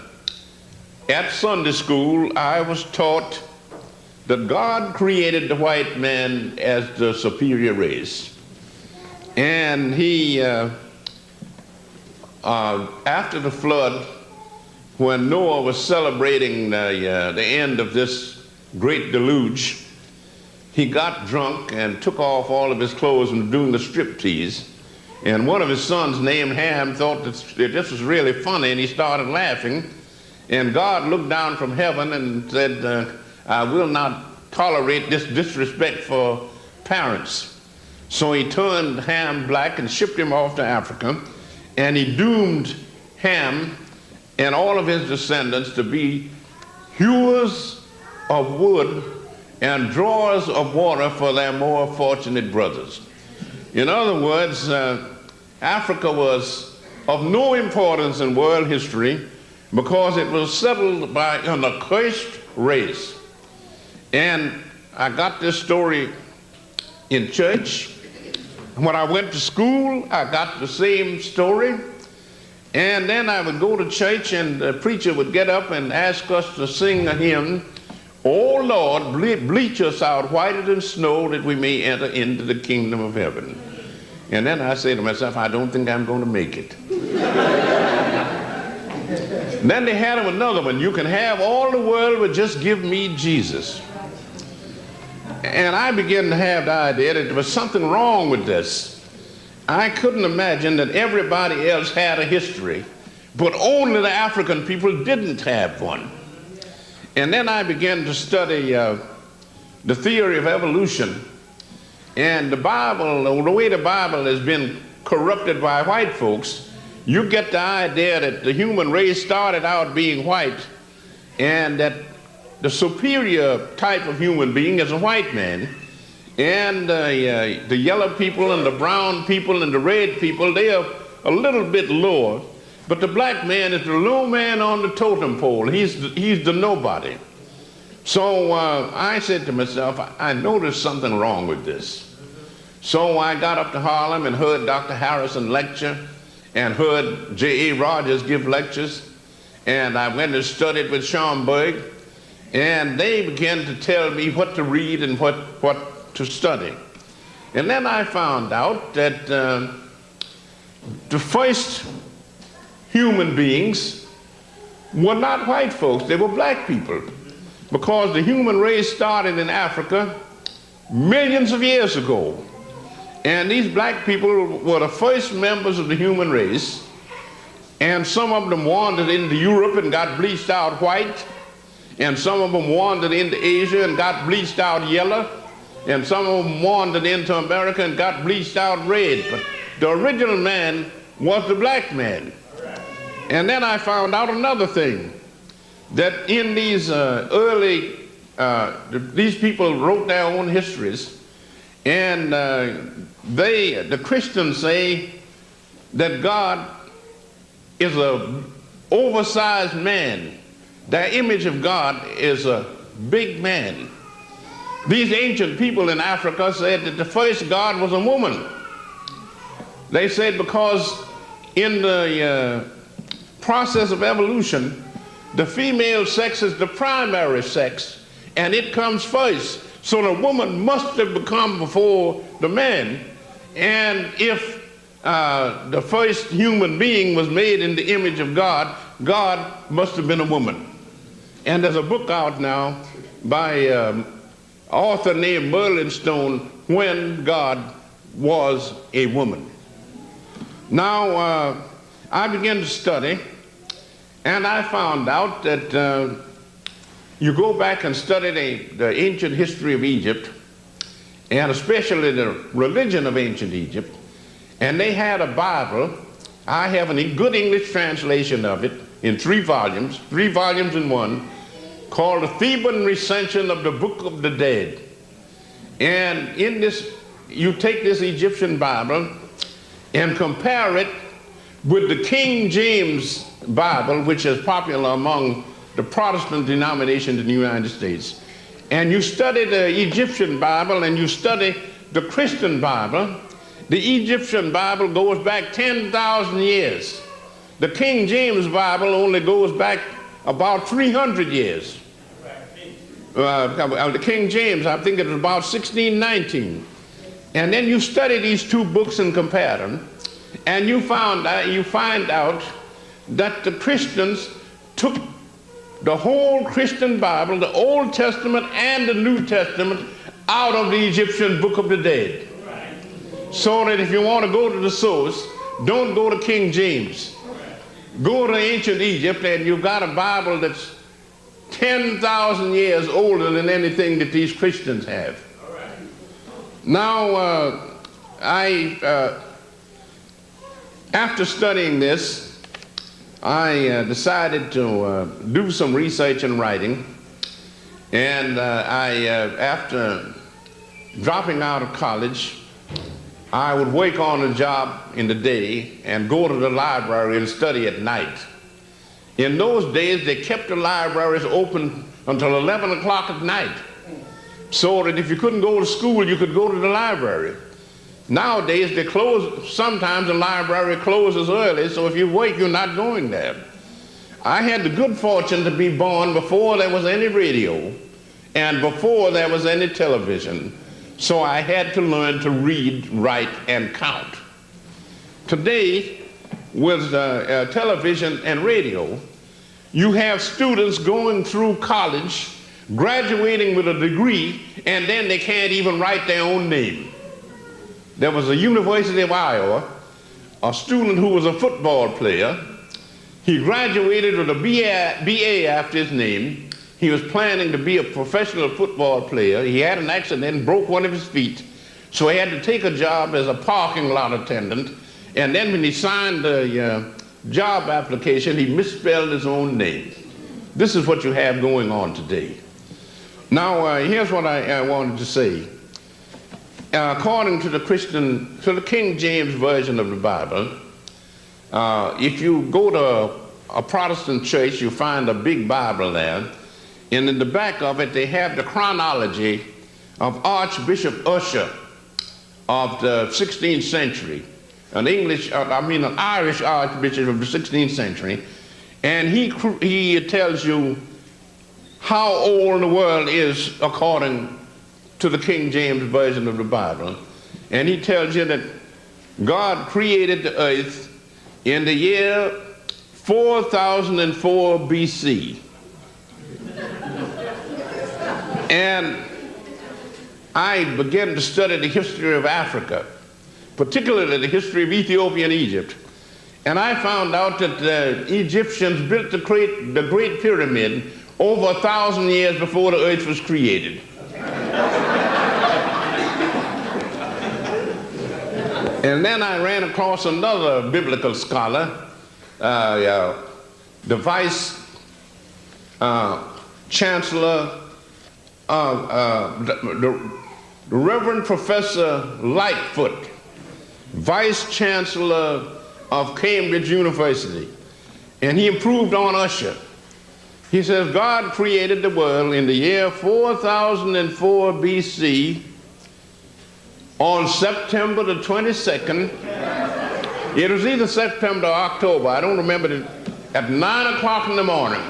at Sunday school, I was taught that God created the white man as the superior race. And he, after the flood, when Noah was celebrating the end of this great deluge, he got drunk and took off all of his clothes and was doing the striptease. And one of his sons, named Ham, thought that this was really funny, and he started laughing. And God looked down from heaven and said, I will not tolerate this disrespect for parents. So he turned Ham black and shipped him off to Africa, and he doomed Ham and all of his descendants to be hewers of wood and drawers of water for their more fortunate brothers. In other words, Africa was of no importance in world history because it was settled by an accursed race. And I got this story in church. When I went to school, I got the same story. And then I would go to church and the preacher would get up and ask us to sing a hymn, "Oh Lord, bleach us out whiter than snow that we may enter into the kingdom of heaven." And then I say to myself, I don't think I'm going to make it. Then they had him another one. You can have all the world, but just give me Jesus. And I began to have the idea that there was something wrong with this. I couldn't imagine that everybody else had a history, but only the African people didn't have one. And then I began to study the theory of evolution. And the Bible, the way the Bible has been corrupted by white folks, you get the idea that the human race started out being white, and that the superior type of human being is a white man, and the yellow people and the brown people and the red people, they are a little bit lower, but the black man is the low man on the totem pole. He's the nobody. So I said to myself, I know there's something wrong with this. So I got up to Harlem and heard Dr. Harrison lecture and heard J.A. Rogers give lectures, and I went and studied with Schomburg, and they began to tell me what to read and what to study. And then I found out that the first human beings were not white folks, they were black people, because the human race started in Africa millions of years ago. And these black people were the first members of the human race, and some of them wandered into Europe and got bleached out white, and some of them wandered into Asia and got bleached out yellow, and some of them wandered into America and got bleached out red. But the original man was the black man. And then I found out another thing, that in these these people wrote their own histories, and the Christians say that God is a oversized man. Their image of God is a big man. These ancient people in Africa said that the first God was a woman. They said because in the process of evolution, the female sex is the primary sex, and it comes first. So the woman must have become before the man. And if the first human being was made in the image of God, God must have been a woman. And there's a book out now by an author named Merlin Stone, When God Was a Woman. Now, I began to study, and I found out that you go back and study the ancient history of Egypt, and especially the religion of ancient Egypt, and they had a Bible. I have a good English translation of it in 3 volumes in one, called the Theban Recension of the Book of the Dead. And in this, you take this Egyptian Bible and compare it with the King James Bible, which is popular among the Protestant denominations in the United States. And you study the Egyptian Bible and you study the Christian Bible. The Egyptian Bible goes back 10,000 years. The King James Bible only goes back about 300 years. The King James, I think it was about 1619. And then you study these 2 books and compare them, and you find out that the Christians took the whole Christian Bible, the Old Testament and the New Testament, out of the Egyptian Book of the Dead. So that if you want to go to the source, don't go to King James. Go to ancient Egypt, and you've got a Bible that's 10,000 years older than anything that these Christians have. Now, after studying this, I decided to do some research and writing, and after dropping out of college, I would work on a job in the day and go to the library and study at night. In those days, they kept the libraries open until 11 o'clock at night, so that if you couldn't go to school, you could go to the library. Nowadays, they close, sometimes the library closes early, so if you work, you're not going there. I had the good fortune to be born before there was any radio and before there was any television, so I had to learn to read, write, and count. Today, with television and radio, you have students going through college, graduating with a degree, and then they can't even write their own name. There was a University of Iowa, a student who was a football player. He graduated with a BA after his name. He was planning to be a professional football player. He had an accident and broke one of his feet, so he had to take a job as a parking lot attendant. And then when he signed the job application, he misspelled his own name. This is what you have going on today. Now, here's what I wanted to say. According to the King James Version of the Bible, if you go to a Protestant church, you find a big Bible there, and in the back of it, they have the chronology of Archbishop Usher of the 16th century. An Irish archbishop of the 16th century, and he tells you how old the world is according to the King James Version of the Bible. And he tells you that God created the earth in the year 4004 BC. And I began to study the history of Africa, particularly the history of Ethiopia and Egypt. And I found out that the Egyptians built the Great Pyramid over 1,000 years before the earth was created. And then I ran across another biblical scholar, the Vice Chancellor, the Reverend Professor Lightfoot, Vice Chancellor of Cambridge University, and he improved on Usher. He says, God created the world in the year 4004 BC on September the 22nd. It was either September or October, I don't remember it, at 9 o'clock in the morning.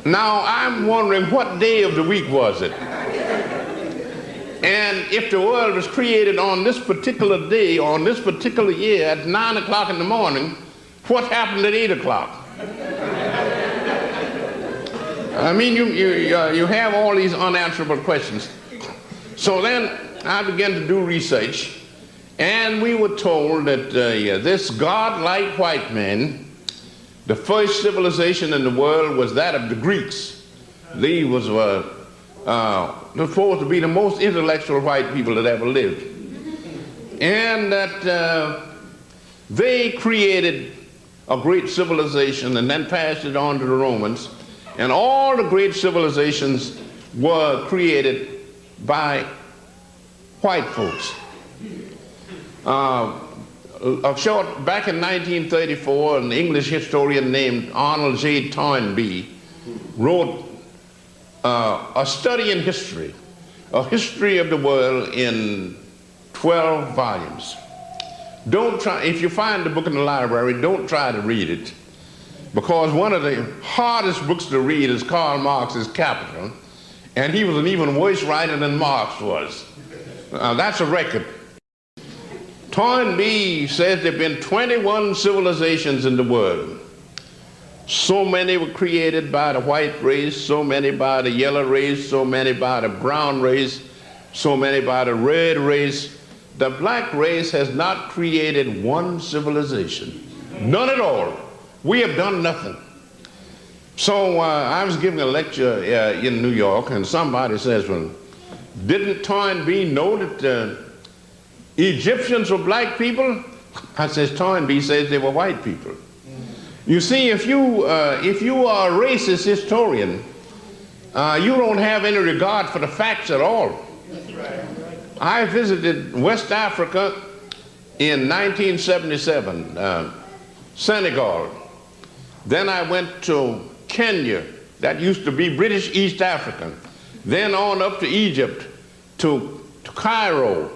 Now, I'm wondering what day of the week was it? And if the world was created on this particular day, on this particular year, at 9 o'clock in the morning, what happened at 8 o'clock? I mean, you have all these unanswerable questions. So then I began to do research, and we were told that this godlike white man, the first civilization in the world was that of the Greeks. They was supposed to be the most intellectual white people that ever lived. And that they created a great civilization and then passed it on to the Romans. And all the great civilizations were created by white folks. Back in 1934, an English historian named Arnold J. Toynbee wrote a study in history, a history of the world in 12 volumes. Don't try, if you find the book in the library, don't try to read it, because one of the hardest books to read is Karl Marx's Capital, and he was an even worse writer than Marx was. That's a record. Toynbee says there have been 21 civilizations in the world. So many were created by the white race, so many by the yellow race, so many by the brown race, so many by the red race. The black race has not created one civilization. None at all. We have done nothing. So I was giving a lecture in New York, and somebody says, well, didn't Toynbee know that Egyptians were black people? I says, Toynbee says they were white people. You see, if you are a racist historian, you don't have any regard for the facts at all. I visited West Africa in 1977, Senegal. Then I went to Kenya, that used to be British East Africa. Then on up to Egypt, to Cairo,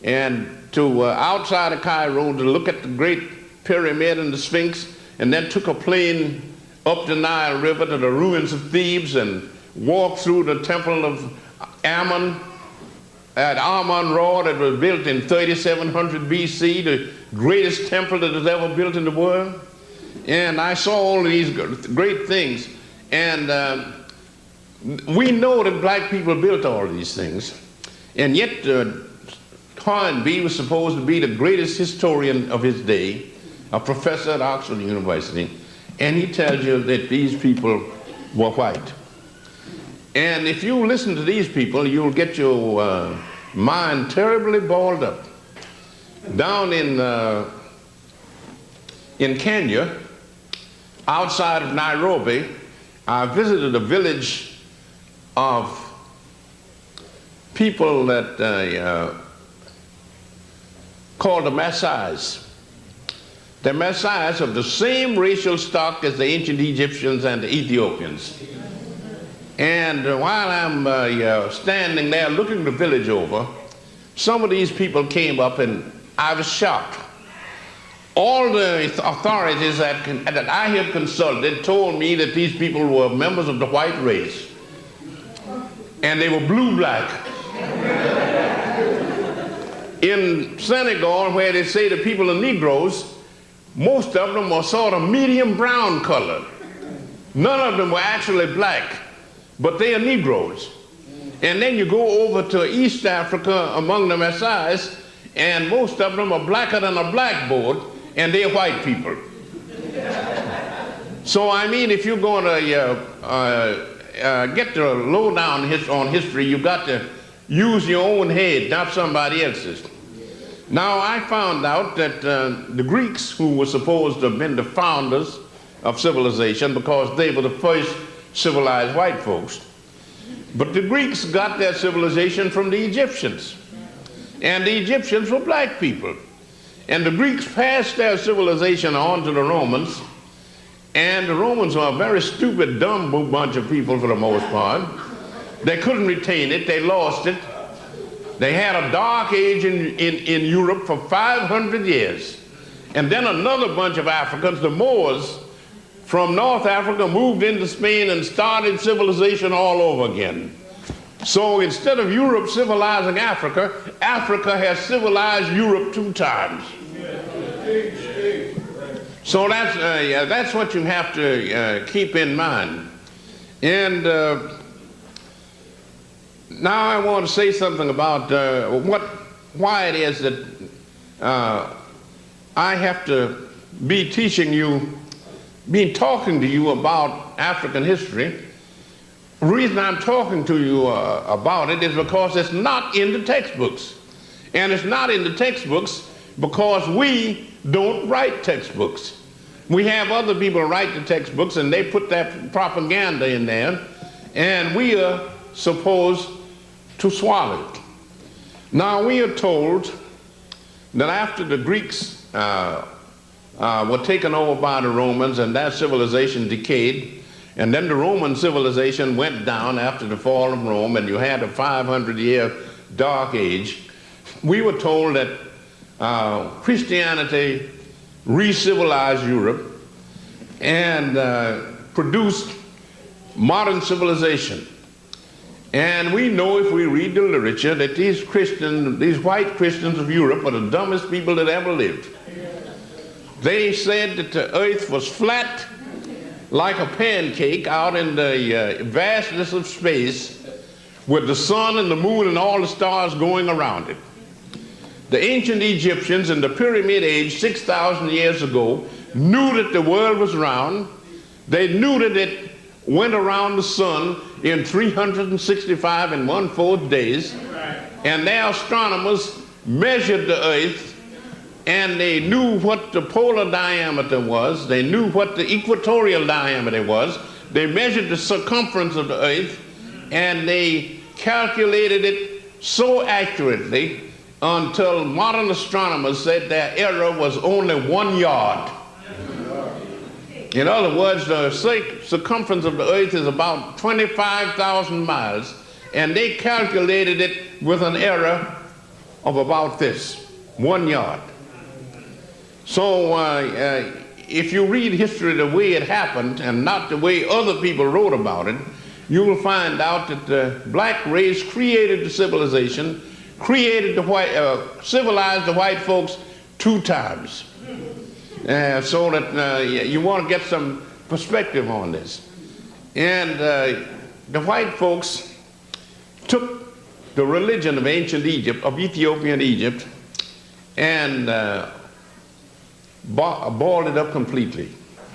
and to outside of Cairo to look at the Great Pyramid and the Sphinx, and then took a plane up the Nile River to the ruins of Thebes and walked through the temple of Ammon at Amun-Ra that was built in 3700 BC, the greatest temple that was ever built in the world. And I saw all of these great things. And we know that black people built all these things. And yet Toynbee was supposed to be the greatest historian of his day, a professor at Oxford University, and he tells you that these people were white. And if you listen to these people, you'll get your mind terribly balled up. Down in Kenya, outside of Nairobi, I visited a village of people that called the Maasais. The Maasais of the same racial stock as the ancient Egyptians and the Ethiopians. And while I'm standing there looking the village over, some of these people came up and I was shocked. All the authorities that I had consulted told me that these people were members of the white race. And they were blue-black. In Senegal, where they say the people are Negroes, most of them were sort of medium brown color. None of them were actually black, but they are Negroes. And then you go over to East Africa among the Maasais, and most of them are blacker than a blackboard, and they're white people. So I mean, if you're going to get the lowdown on history, you've got to use your own head, not somebody else's. Now, I found out that the Greeks, who were supposed to have been the founders of civilization because they were the first civilized white folks, but the Greeks got their civilization from the Egyptians. And the Egyptians were black people. And the Greeks passed their civilization on to the Romans, and the Romans were a very stupid, dumb bunch of people for the most part. They couldn't retain it, they lost it. They had a dark age in Europe for 500 years. And then another bunch of Africans, the Moors, from North Africa moved into Spain and started civilization all over again. So instead of Europe civilizing Africa, Africa has civilized Europe 2 times. So that's what you have to keep in mind. And now I want to say something about why it is that I have to be talking to you about African history. The reason I'm talking to you about it is because it's not in the textbooks. And it's not in the textbooks because we don't write textbooks. We have other people write the textbooks and they put that propaganda in there, and we are supposed to swallow it. Now, we are told that after the Greeks were taken over by the Romans and that civilization decayed, and then the Roman civilization went down after the fall of Rome, and you had a 500-year dark age, we were told that Christianity re-civilized Europe and produced modern civilization. And we know, if we read the literature, that these white Christians of Europe are the dumbest people that ever lived. They said that the earth was flat like a pancake out in the vastness of space, with the sun and the moon and all the stars going around it. The ancient Egyptians in the Pyramid Age 6,000 years ago knew that the world was round. They knew that it went around the sun in 365 and 1/4 days, and their astronomers measured the earth, and they knew what the polar diameter was, they knew what the equatorial diameter was, they measured the circumference of the earth, and they calculated it so accurately until modern astronomers said their error was only 1 yard. In other words, the circumference of the earth is about 25,000 miles, and they calculated it with an error of about this, 1 yard. So if you read history the way it happened and not the way other people wrote about it, you will find out that the black race created the civilization, civilized the white folks 2 times. So that you want to get some perspective on this. And the white folks took the religion of ancient Egypt, of Ethiopian Egypt, and balled it up completely.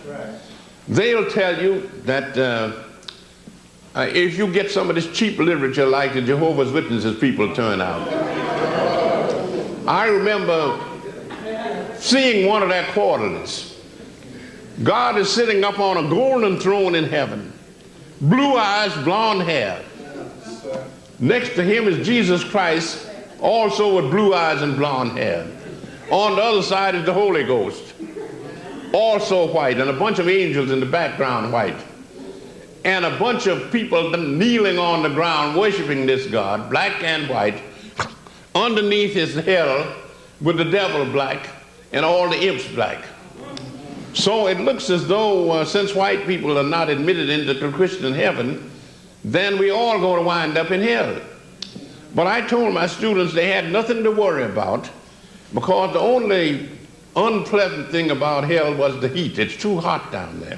Right. They'll tell you that if you get some of this cheap literature like the Jehovah's Witnesses people turn out. I remember seeing one of their quarterlies. God is sitting up on a golden throne in heaven, blue eyes, blonde hair. Next to him is Jesus Christ, also with blue eyes and blonde hair. On the other side is the Holy Ghost, also white, and a bunch of angels in the background white. And a bunch of people kneeling on the ground worshiping this God, black and white. Underneath is hell with the devil black and all the imps black. So it looks as though since white people are not admitted into the Christian heaven, then we all going to wind up in hell. But I told my students they had nothing to worry about, because the only unpleasant thing about hell was the heat. It's too hot down there.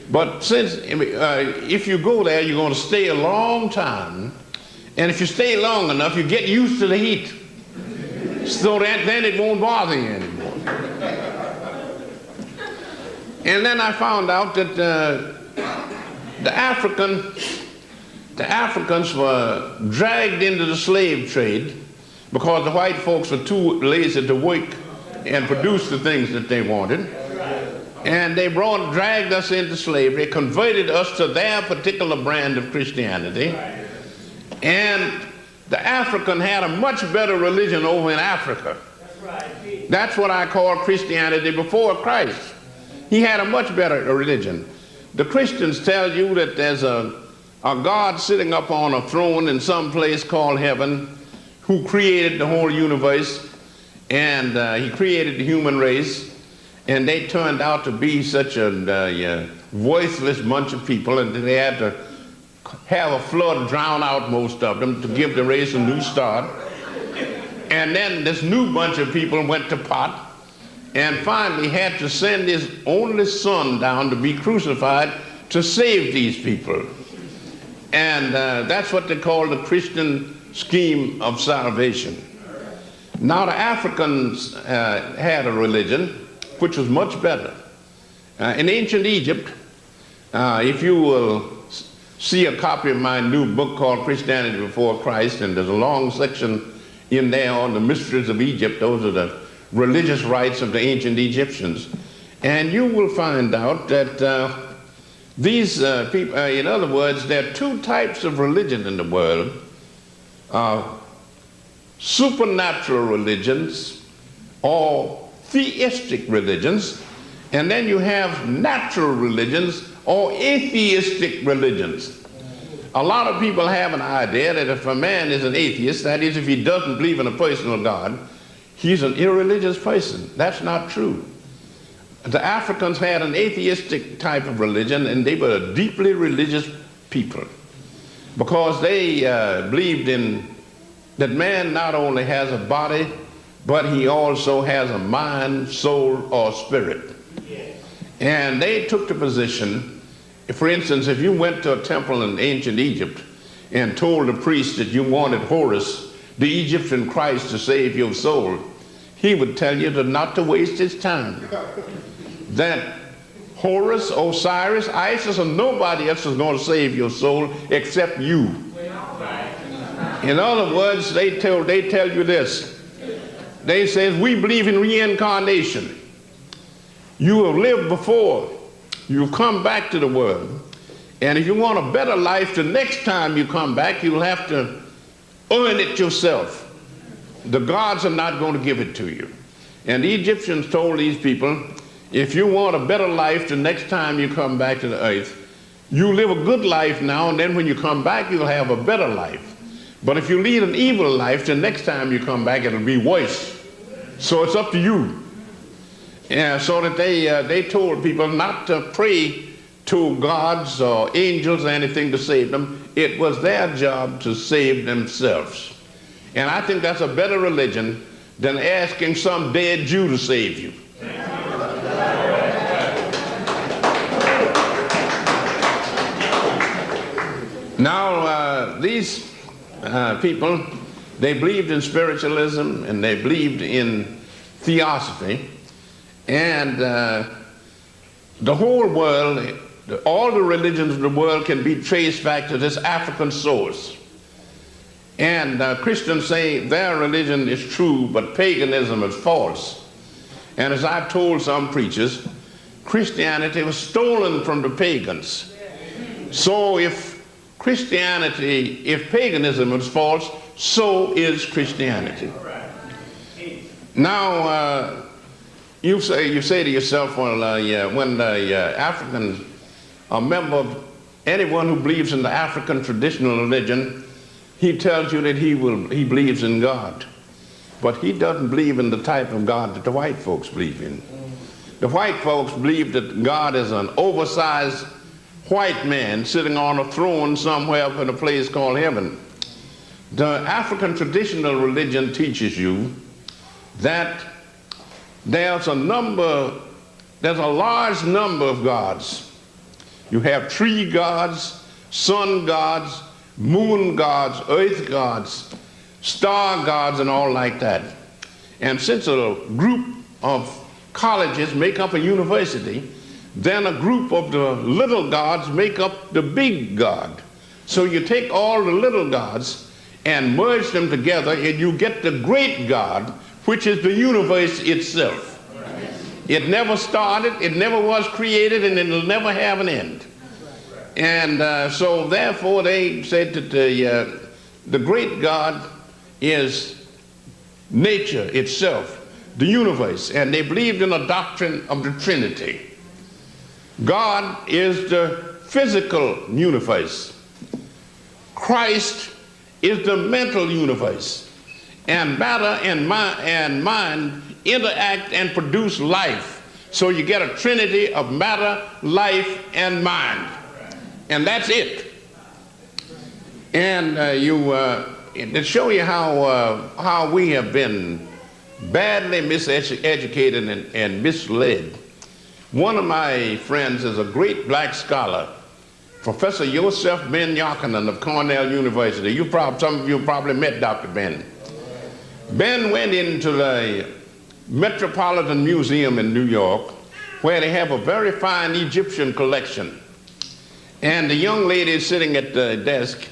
But since if you go there, you're going to stay a long time, and if you stay long enough, you get used to the heat, so that then it won't bother you anymore. And then I found out that the Africans were dragged into the slave trade because the white folks were too lazy to work and produce the things that they wanted. And they dragged us into slavery, converted us to their particular brand of Christianity. And the African had a much better religion over in Africa. That's what I call Christianity before Christ. He had a much better religion. The Christians tell you that there's a God sitting up on a throne in some place called heaven who created the whole universe, and he created the human race, and they turned out to be such a voiceless bunch of people, and they had to have a flood drown out most of them to give the race a new start. And then this new bunch of people went to pot and finally had to send his only son down to be crucified to save these people. And that's what they call the Christian scheme of salvation. Now the Africans had a religion which was much better. In ancient Egypt, if you will see a copy of my new book called Christianity Before Christ, and there's a long section in there on the mysteries of Egypt. Those are the religious rites of the ancient Egyptians. And you will find out that these people, in other words, there are two types of religion in the world. Supernatural religions or theistic religions, and then you have natural religions or atheistic religions. A lot of people have an idea that if a man is an atheist, that is, if he doesn't believe in a personal God, he's an irreligious person. That's not true. The Africans had an atheistic type of religion, and they were a deeply religious people because they believed in that man not only has a body, but he also has a mind, soul, or spirit. And they took the position, for instance, if you went to a temple in ancient Egypt and told the priest that you wanted Horus, the Egyptian Christ, to save your soul, he would tell you not to waste his time. That Horus, Osiris, Isis, or nobody else is going to save your soul except you. In other words, they tell you this. They say, we believe in reincarnation. You have lived before. You've come back to the world. And if you want a better life, the next time you come back, you'll have to earn it yourself. The gods are not going to give it to you. And the Egyptians told these people, if you want a better life the next time you come back to the earth, you live a good life now, and then when you come back, you'll have a better life. But if you lead an evil life, the next time you come back, it'll be worse. So it's up to you. Yeah, so that they told people not to pray to gods or angels or anything to save them. It was their job to save themselves. And I think that's a better religion than asking some dead Jew to save you. Now, these people, they believed in spiritualism and they believed in theosophy. And the whole world, all the religions of the world can be traced back to this African source. And Christians say their religion is true, but paganism is false. And as I've told some preachers, Christianity was stolen from the pagans. So if paganism is false, so is Christianity. Now, you say to yourself, well, when the African, a member of anyone who believes in the African traditional religion, he tells you that he believes in God. But he doesn't believe in the type of God that the white folks believe in. The white folks believe that God is an oversized white man sitting on a throne somewhere up in a place called heaven. The African traditional religion teaches you that there's a large number of gods. You have tree gods, sun gods, moon gods, earth gods, star gods, and all like that. And since a group of colleges make up a university, then a group of the little gods make up the big God. So you take all the little gods and merge them together, and you get the great God, which is the universe itself. It never started, it never was created, and it'll never have an end. And so therefore they said that the great God is nature itself, the universe, and they believed in a doctrine of the Trinity. God is the physical universe. Christ is the mental universe. And matter and mind interact and produce life. So you get a trinity of matter, life, and mind. And that's it. And to show you how we have been badly miseducated and misled, one of my friends is a great black scholar, Professor Yosef Ben Yochanan of Cornell University. Some of you probably met Dr. Ben. Ben went into the Metropolitan Museum in New York, where they have a very fine Egyptian collection. And the young lady is sitting at the desk.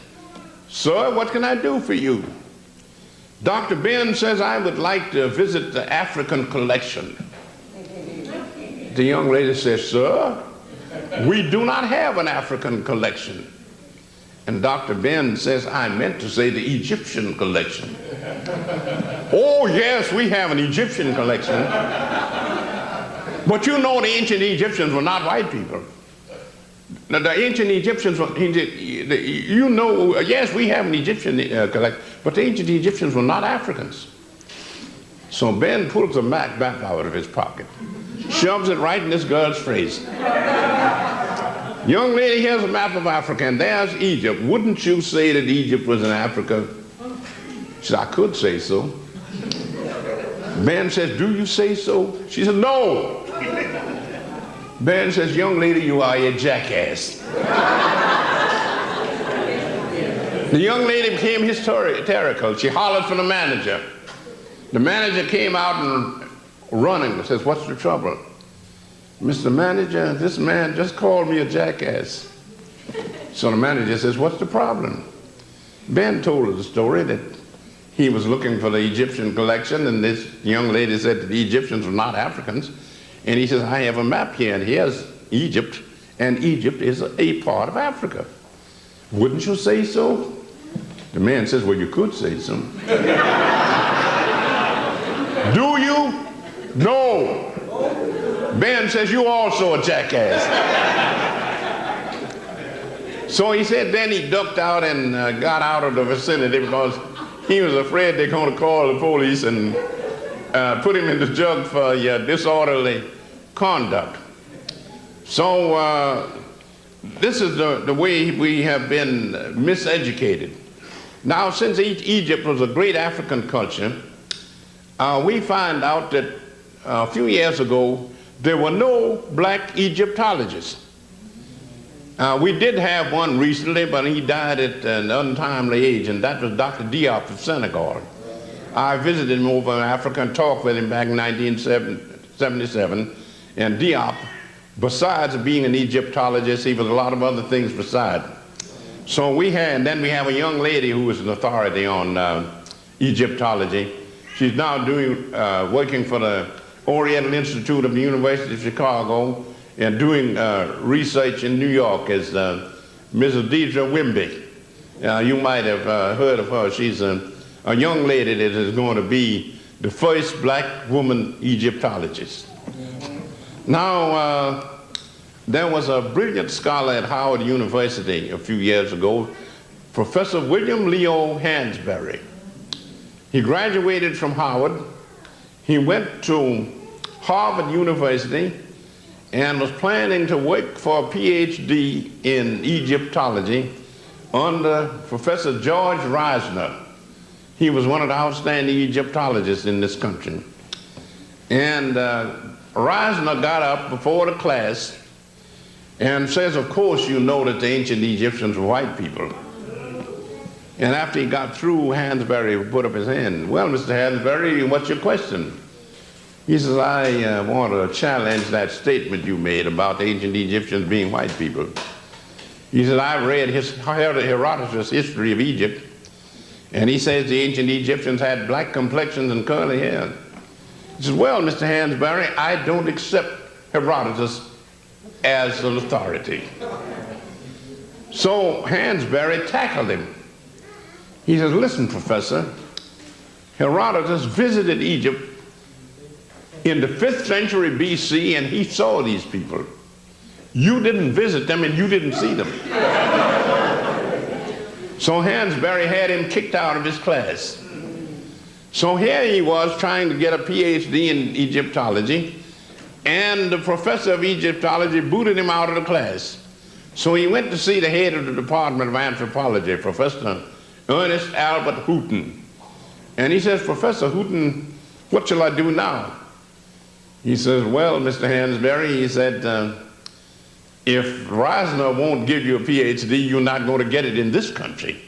"Sir, what can I do for you?" Dr. Ben says, "I would like to visit the African collection." The young lady says, "Sir, we do not have an African collection." And Dr. Ben says, "I meant to say the Egyptian collection." "Oh, yes, we have an Egyptian collection. But you know the ancient Egyptians were not white people. Now, the ancient Egyptians were, yes, we have an Egyptian collection, but the ancient Egyptians were not Africans." So Ben pulls a map out of his pocket, shoves it right in this girl's face. "Young lady, here's a map of Africa, and there's Egypt. Wouldn't you say that Egypt was in Africa?" She said, "I could say so." Ben says, "Do you say so?" She said, "No." Ben says, "Young lady, you are a jackass." The young lady became hysterical. She hollered for the manager. The manager came out and running and says, "What's the trouble?" "Mr. Manager, this man just called me a jackass." So the manager says, "What's the problem?" Ben told her the story that he was looking for the Egyptian collection, and this young lady said that the Egyptians were not Africans. And he says, "I have a map here, and here's Egypt, and Egypt is a part of Africa. Wouldn't you say so?" The man says, "Well, you could say so." "Do you?" "No." Ben says, "You also a jackass." So he said then he ducked out and got out of the vicinity because he was afraid they're going to call the police and put him in the jug for disorderly conduct. So this is the way we have been miseducated. Now, since Egypt was a great African culture, we find out that a few years ago there were no black Egyptologists. We did have one recently, but he died at an untimely age, and that was Dr. Diop of Senegal. I visited him over in Africa and talked with him back in 1977, and Diop, besides being an Egyptologist, he was a lot of other things besides. So then we have a young lady who is an authority on Egyptology. She's now working for the Oriental Institute of the University of Chicago and doing research in New York as Mrs. Deidre Wimby. You might have heard of her. She's a young lady that is going to be the first black woman Egyptologist. Now, there was a brilliant scholar at Howard University a few years ago, Professor William Leo Hansberry. He graduated from Howard. He went to Harvard University and was planning to work for a PhD in Egyptology under Professor George Reisner. He was one of the outstanding Egyptologists in this country. And Reisner got up before the class and says, "Of course you know that the ancient Egyptians were white people." And after he got through, Hansberry put up his hand. "Well, Mr. Hansberry, what's your question?" He says, I want to challenge that statement you made about the ancient Egyptians being white people. He said, I've read Herodotus' history of Egypt, and he says the ancient Egyptians had black complexions and curly hair. He says, well, Mr. Hansberry, I don't accept Herodotus as an authority. So Hansberry tackled him. He says, listen, Professor, Herodotus visited Egypt in the 5th century BC, and he saw these people. You didn't visit them, and you didn't see them. So Hansberry had him kicked out of his class. So here he was trying to get a PhD in Egyptology, and the professor of Egyptology booted him out of the class. So he went to see the head of the Department of Anthropology, Professor Ernest Albert Houghton. And he says, Professor Houghton, what shall I do now? He says, well, Mr. Hansberry, he said, if Reisner won't give you a PhD, you're not going to get it in this country.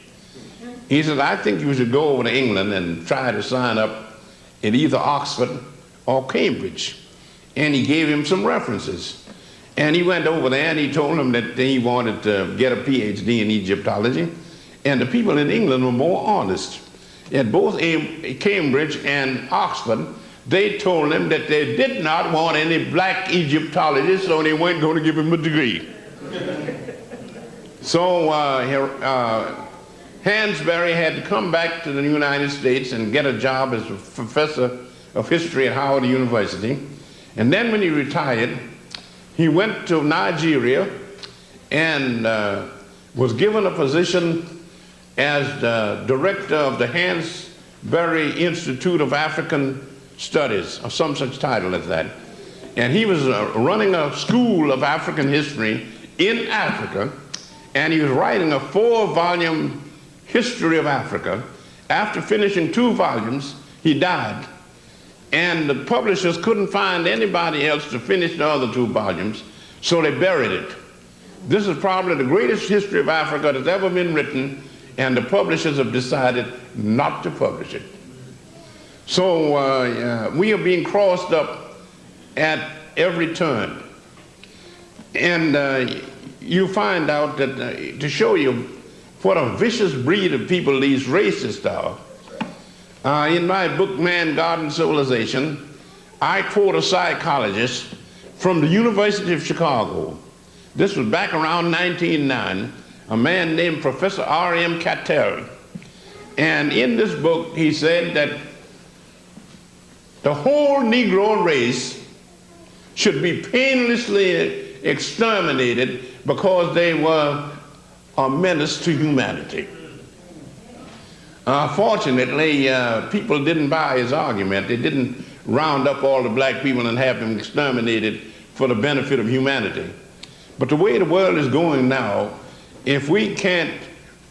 He said, I think you should go over to England and try to sign up in either Oxford or Cambridge. And he gave him some references. And he went over there and he told him that he wanted to get a PhD in Egyptology. And the people in England were more honest. At both Cambridge and Oxford, they told him that they did not want any black Egyptologists, so they weren't going to give him a degree. So Hansberry had to come back to the United States and get a job as a professor of history at Howard University. And then when he retired, he went to Nigeria and was given a position as the director of the Hansberry Institute of African Studies, or some such title as that. And he was running a school of African history in Africa, and he was writing a 4-volume history of Africa. After finishing 2 volumes, he died. And the publishers couldn't find anybody else to finish the other 2 volumes, so they buried it. This is probably the greatest history of Africa that's ever been written, and the publishers have decided not to publish it. So we are being crossed up at every turn. And you find out that to show you what a vicious breed of people these racists are, in my book, Man, God, and Civilization, I quote a psychologist from the University of Chicago. This was back around 1909, a man named Professor R.M. Cattell. And in this book, he said that the whole Negro race should be painlessly exterminated because they were a menace to humanity. Fortunately, people didn't buy his argument. They didn't round up all the black people and have them exterminated for the benefit of humanity. But the way the world is going now, if we can't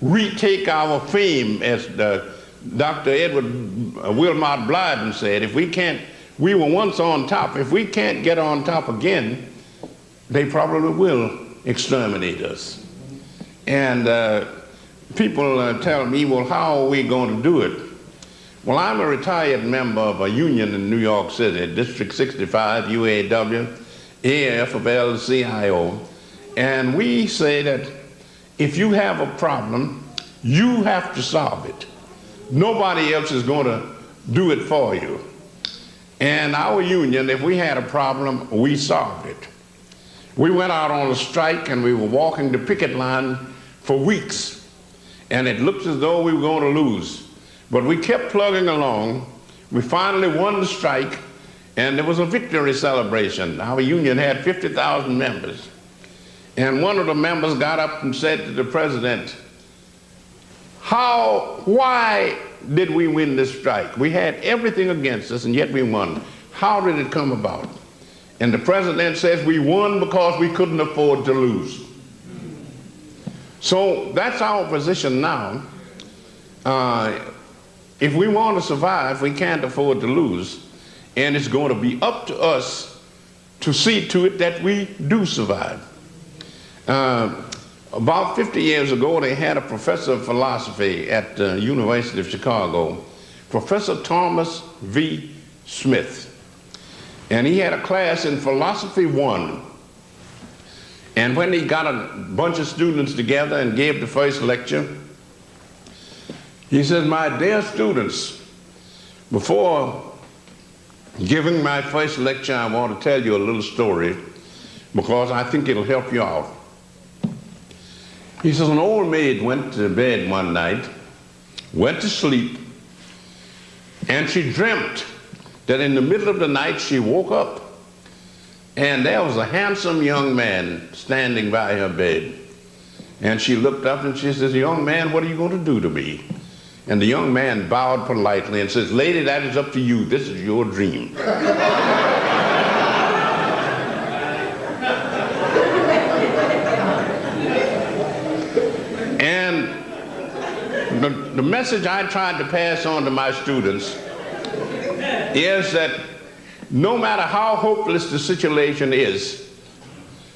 retake our fame, as Dr. Edward Wilmot Blyden said, if we can't, we were once on top, if we can't get on top again, they probably will exterminate us. And people tell me, well, how are we going to do it? Well, I'm a retired member of a union in New York City, District 65, UAW, AFL-CIO, and we say that if you have a problem, you have to solve it. Nobody else is going to do it for you. And our union, if we had a problem, we solved it. We went out on a strike and we were walking the picket line for weeks, and it looked as though we were going to lose. But we kept plugging along. We finally won the strike, and there was a victory celebration. Our union had 50,000 members. And one of the members got up and said to the president, why did we win this strike? We had everything against us, and yet we won. How did it come about? And the president says, we won because we couldn't afford to lose. So that's our position now. If we want to survive, we can't afford to lose. And it's going to be up to us to see to it that we do survive. About 50 years ago, they had a professor of philosophy at the University of Chicago, Professor Thomas V. Smith. And he had a class in Philosophy 1. And when he got a bunch of students together and gave the first lecture, he says, "My dear students, before giving my first lecture, I want to tell you a little story because I think it'll help you out." He says, "An old maid went to bed one night, went to sleep, and she dreamt that in the middle of the night she woke up and there was a handsome young man standing by her bed. And she looked up and she says, 'Young man, what are you going to do to me?' And the young man bowed politely and says, 'Lady, that is up to you. This is your dream.'" And the message I tried to pass on to my students is that no matter how hopeless the situation is,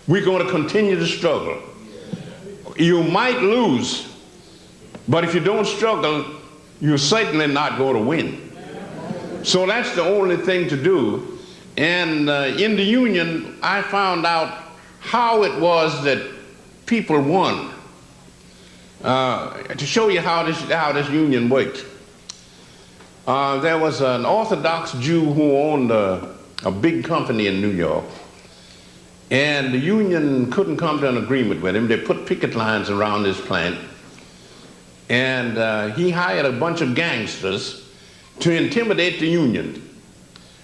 we're going to continue to struggle. You might lose, but if you don't struggle, you're certainly not going to win. So that's the only thing to do. And in the Union, I found out how it was that people won. To show you how this Union worked. There was an Orthodox Jew who owned a big company in New York, and the Union couldn't come to an agreement with him. They put picket lines around his plant, and he hired a bunch of gangsters to intimidate the Union.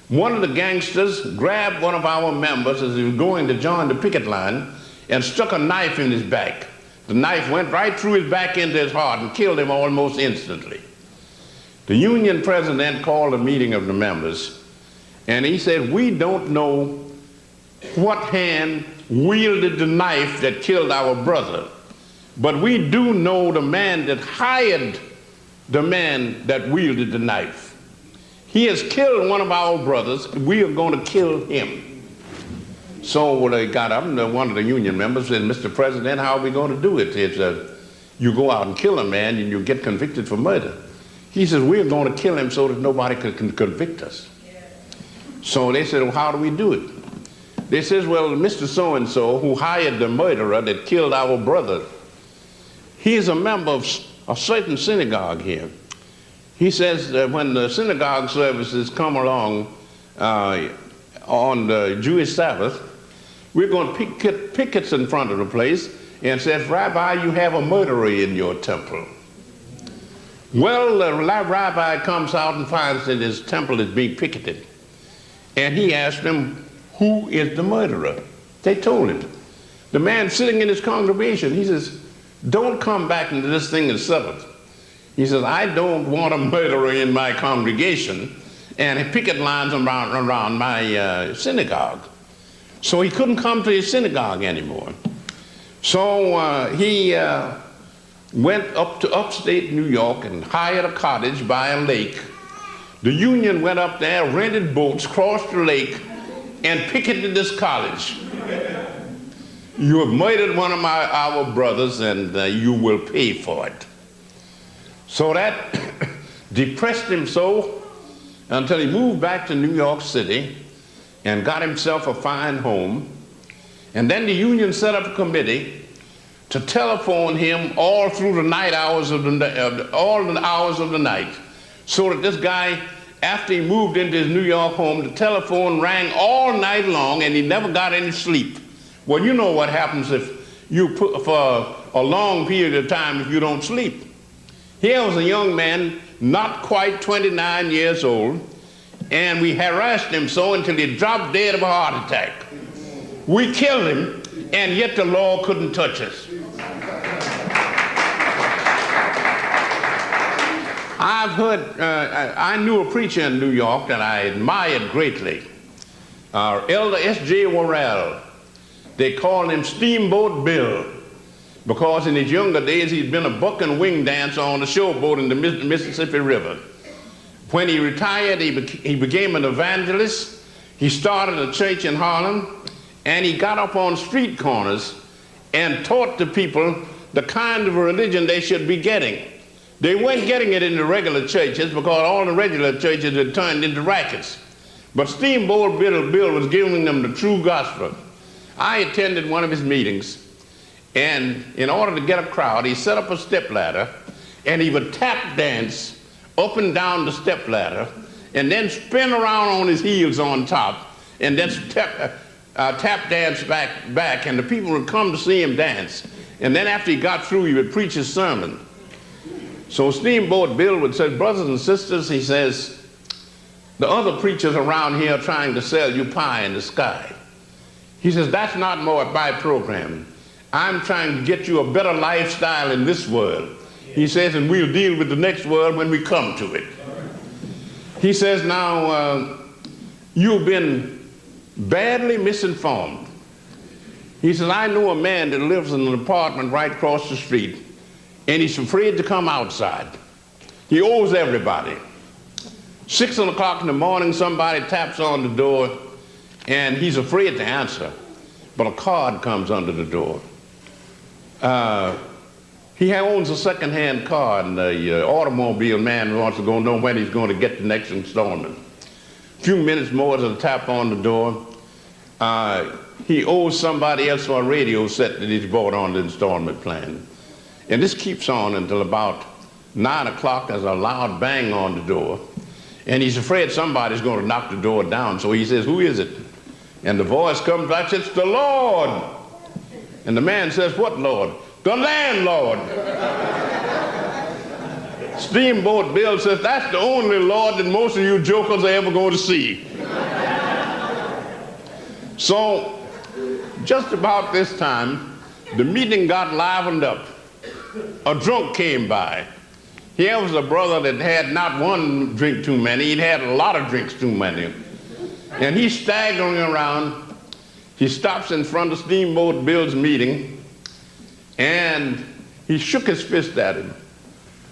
One of the gangsters grabbed one of our members as he was going to join the picket line and stuck a knife in his back. The knife went right through his back into his heart and killed him almost instantly. The Union president called a meeting of the members, and he said, "We don't know what hand wielded the knife that killed our brother, but we do know the man that hired the man that wielded the knife. He has killed one of our brothers. We are going to kill him." So they got up, and one of the Union members said, "Mr. President, how are we going to do it? You go out and kill a man and you get convicted for murder." He says, "We're going to kill him so that nobody can convict us." So they said, "Well, how do we do it?" They says, "Well, Mr. So-and-so, who hired the murderer that killed our brother, he is a member of a certain synagogue here. He says that when the synagogue services come along on the Jewish Sabbath, we're going to picket pickets in front of the place and says, 'Rabbi, you have a murderer in your temple.' Well, the rabbi comes out and finds that his temple is being picketed. And he asked them, 'Who is the murderer?' They told him. The man sitting in his congregation, he says, 'Don't come back into this thing and settle it.' He says, 'I don't want a murderer in my congregation and picket lines around my synagogue.' So he couldn't come to his synagogue anymore. So he went up to upstate New York and hired a cottage by a lake. The Union went up there, rented boats, crossed the lake, and picketed this college. 'You have murdered one of our brothers, and you will pay for it.' So that depressed him so until he moved back to New York City and got himself a fine home. And then the Union set up a committee to telephone him all through the night hours of all the hours of the night, so that this guy, after he moved into his New York home, the telephone rang all night long and he never got any sleep. Well, you know what happens if you put for a long period of time if you don't sleep. Here was a young man, not quite 29 years old, and we harassed him so until he dropped dead of a heart attack. We killed him, and yet the law couldn't touch us. I've heard, I knew a preacher in New York that I admired greatly, Elder S.J. Worrell. They called him Steamboat Bill, because in his younger days he'd been a buck and wing dancer on a showboat in the Mississippi River. When he retired, he became an evangelist. He started a church in Harlem, and he got up on street corners and taught the people the kind of religion they should be getting. They weren't getting it in the regular churches because all the regular churches had turned into rackets. But Steamboat Bill was giving them the true gospel. I attended one of his meetings, and in order to get a crowd, he set up a stepladder, and he would tap dance up and down the stepladder, and then spin around on his heels on top, and then tap dance back, and the people would come to see him dance. And then after he got through, he would preach his sermon. So Steamboat Bill would say, brothers and sisters, he says, the other preachers around here are trying to sell you pie in the sky. He says, that's not my program. I'm trying to get you a better lifestyle in this world. He says, and we'll deal with the next world when we come to it. He says, now, you've been badly misinformed. He says, I know a man that lives in an apartment right across the street, and he's afraid to come outside. He owes everybody. 6 o'clock in the morning, somebody taps on the door, and he's afraid to answer, but a card comes under the door. He owns a second-hand car, and the automobile man wants to go know when he's going to get the next installment. A few minutes more to the tap on the door. He owes somebody else for a radio set that he's bought on the installment plan. And this keeps on until about 9 o'clock. There's a loud bang on the door. And he's afraid somebody's going to knock the door down. So he says, who is it? And the voice comes back, it's the Lord. And the man says, what Lord? The landlord. Steamboat Bill says, that's the only Lord that most of you jokers are ever going to see. So, just about this time, the meeting got livened up. A drunk came by. Here was a brother that had not one drink too many, he'd had a lot of drinks too many. And he's staggering around. He stops in front of Steamboat Bill's meeting, and he shook his fist at him.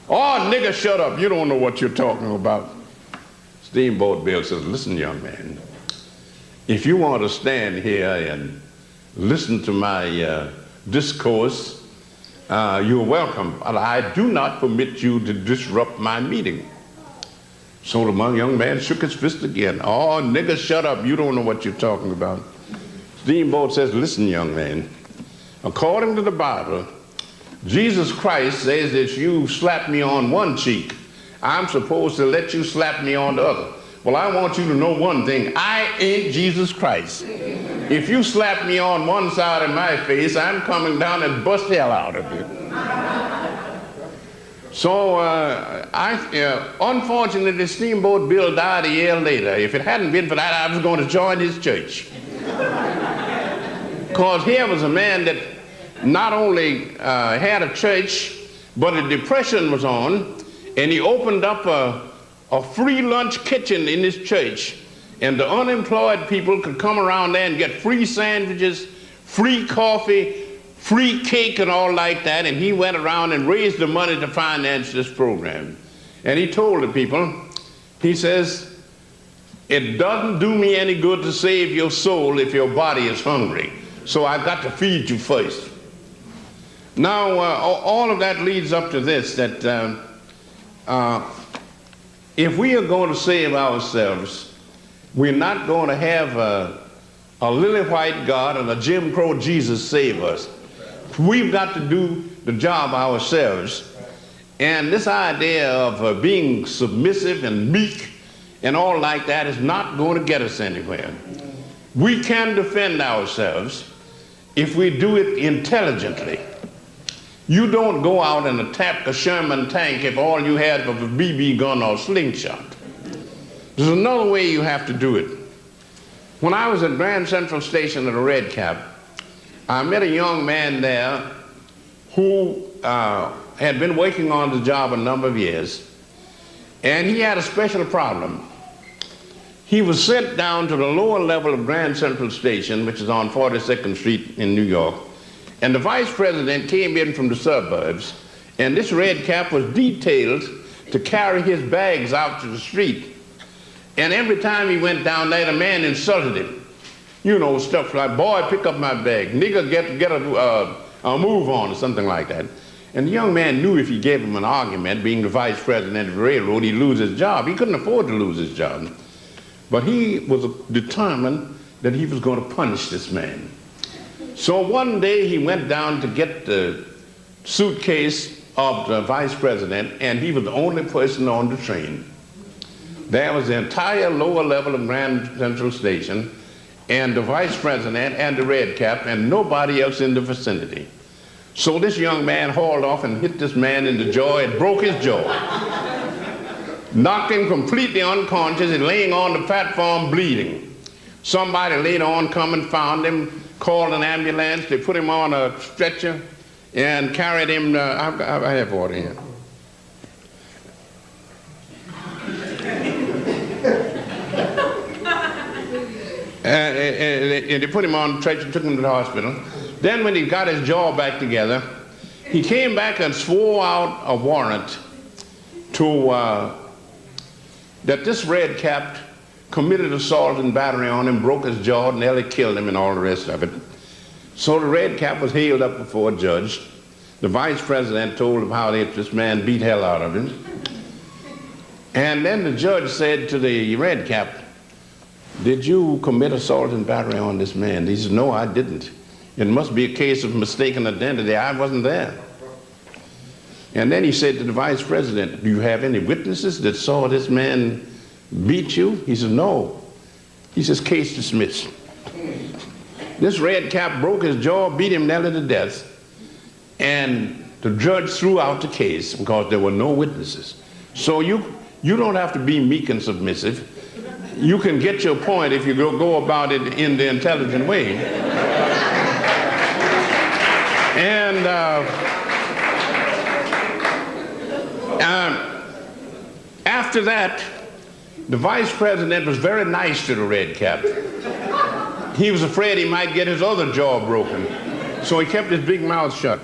Oh, nigga, shut up. You don't know what you're talking about. Steamboat Bill says, listen, young man, if you want to stand here and listen to my discourse, you're welcome. But I do not permit you to disrupt my meeting. So the young man shook his fist again. Oh, nigga, shut up. You don't know what you're talking about. Steamboat says, listen, young man, according to the Bible, Jesus Christ says that you slap me on one cheek, I'm supposed to let you slap me on the other. Well, I want you to know one thing. I ain't Jesus Christ. If you slap me on one side of my face, I'm coming down and bust hell out of you. So, unfortunately, Steamboat Bill died a year later. If it hadn't been for that, I was going to join his church. Because here was a man that not only had a church, but a depression was on, and he opened up a free lunch kitchen in his church, and the unemployed people could come around there and get free sandwiches, free coffee, free cake and all like that, and he went around and raised the money to finance this program. And he told the people, he says, it doesn't do me any good to save your soul if your body is hungry, so I've got to feed you first. Now, all of that leads up to this, that if we are going to save ourselves, we're not going to have a lily white God and a Jim Crow Jesus save us. We've got to do the job ourselves. And this idea of being submissive and meek and all like that is not going to get us anywhere. We can defend ourselves if we do it intelligently. You don't go out and attack a Sherman tank if all you had was a BB gun or slingshot. There's another way you have to do it. When I was at Grand Central Station at a Red Cap, I met a young man there who had been working on the job a number of years, and he had a special problem. He was sent down to the lower level of Grand Central Station, which is on 42nd Street in New York, and the vice president came in from the suburbs, and this red cap was detailed to carry his bags out to the street. And every time he went down there, the man insulted him. You know, stuff like, boy, pick up my bag, nigga, get a move on, or something like that. And the young man knew if he gave him an argument, being the vice president of the railroad, he'd lose his job. He couldn't afford to lose his job. But he was determined that he was going to punish this man. So one day he went down to get the suitcase of the vice president, and he was the only person on the train. There was the entire lower level of Grand Central Station, and the vice president and the red cap, and nobody else in the vicinity. So this young man hauled off and hit this man in the jaw and broke his jaw. Knocked him completely unconscious and laying on the platform bleeding. Somebody later on come and found him, called an ambulance, they put him on a stretcher and carried him, I have water here. And they put him on the stretcher, took him to the hospital. Then when he got his jaw back together, he came back and swore out a warrant to that this red cap committed assault and battery on him, broke his jaw, nearly killed him, and all the rest of it. So the red cap was hailed up before a judge. The vice president told him how this man beat hell out of him. And then the judge said to the red cap, "Did you commit assault and battery on this man?" He said, "No, I didn't. It must be a case of mistaken identity. I wasn't there." And then he said to the vice president, "Do you have any witnesses that saw this man beat you?" He said, "No." He says, "Case dismissed." This red cap broke his jaw, beat him nearly to death, and the judge threw out the case because there were no witnesses. So you don't have to be meek and submissive. You can get your point if you go about it in the intelligent way. And after that, the vice president was very nice to the red cap. He was afraid he might get his other jaw broken, so he kept his big mouth shut.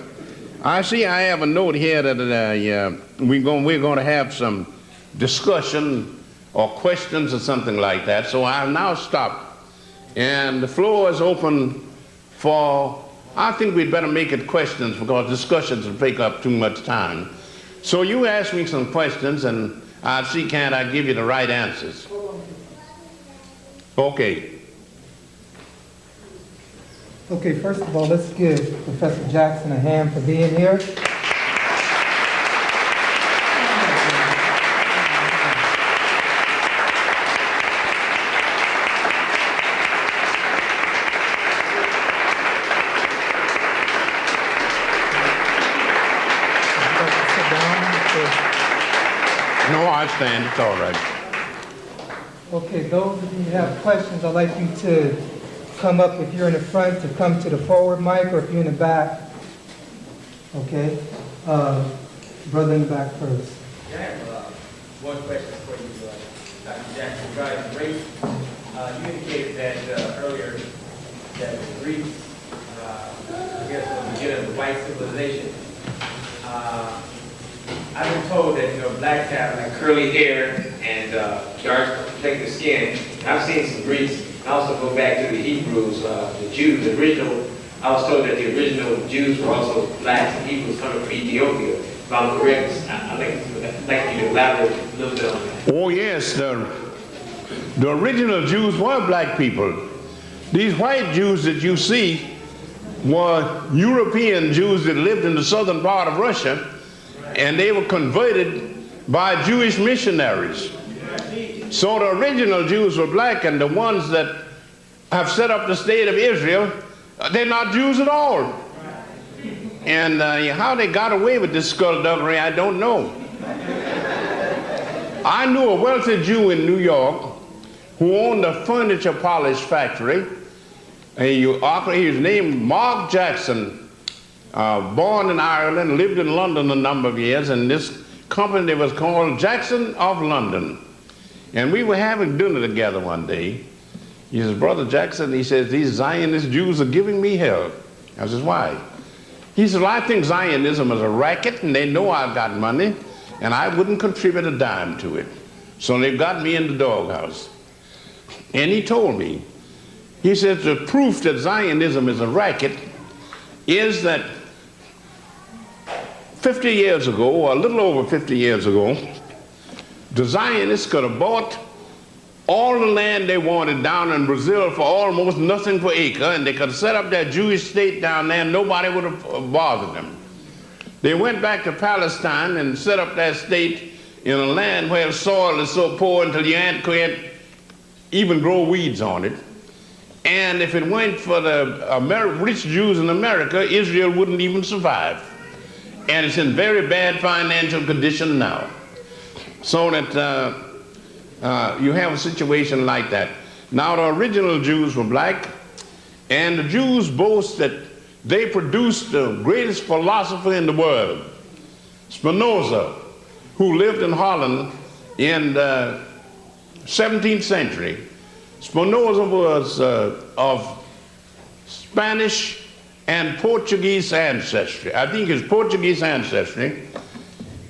I see I have a note here that we're going to have some discussion or questions or something like that, so I'll now stop. And the floor is open for, I think we'd better make it questions because discussions will take up too much time. So you ask me some questions and I'll see can I give you the right answers. Okay. Okay, first of all, let's give Professor Jackson a hand for being here. No, I stand. It's all right. Okay, those of you who have questions, I'd like you to come up, if you're in the front, to come to the forward mic, or if you're in the back. Okay. Brother in the back first. I have one question for you, Dr. Jackson, regarding race. You indicated that earlier that the Greeks, I guess, was the beginning of white civilization. I've been told that blacks have like curly hair and dark complected skin. I've seen some Greeks. I also go back to the Hebrews, the Jews, the original. I was told that the original Jews were also blacks and Hebrews coming from Ethiopia. If I'm correct, I'd like you to elaborate a little bit on that. Oh yes, the original Jews were black people. These white Jews that you see were European Jews that lived in the southern part of Russia, and they were converted by Jewish missionaries. So the original Jews were black, and the ones that have set up the state of Israel, they're not Jews at all. And how they got away with this skullduggery, I don't know. I knew a wealthy Jew in New York who owned a furniture polish factory. He was named Mark Jackson, born in Ireland, lived in London a number of years, and this company was called Jackson of London. And we were having dinner together one day. He says, "Brother Jackson," he says, "these Zionist Jews are giving me hell." I says, "Why?" He says, "Well, I think Zionism is a racket, and they know I've got money, and I wouldn't contribute a dime to it. So they've got me in the doghouse." And he told me, he said, the proof that Zionism is a racket is that 50 years ago, or a little over 50 years ago, the Zionists could have bought all the land they wanted down in Brazil for almost nothing per acre, and they could set up that Jewish state down there and nobody would have bothered them. They went back to Palestine and set up that state in a land where the soil is so poor until you can't even grow weeds on it. And if it weren't for the rich Jews in America, Israel wouldn't even survive. And it's in very bad financial condition now. So that you have a situation like that. Now, the original Jews were black, and the Jews boast that they produced the greatest philosopher in the world, Spinoza, who lived in Holland in the 17th century. Spinoza was of Spanish and Portuguese ancestry. I think his Portuguese ancestry.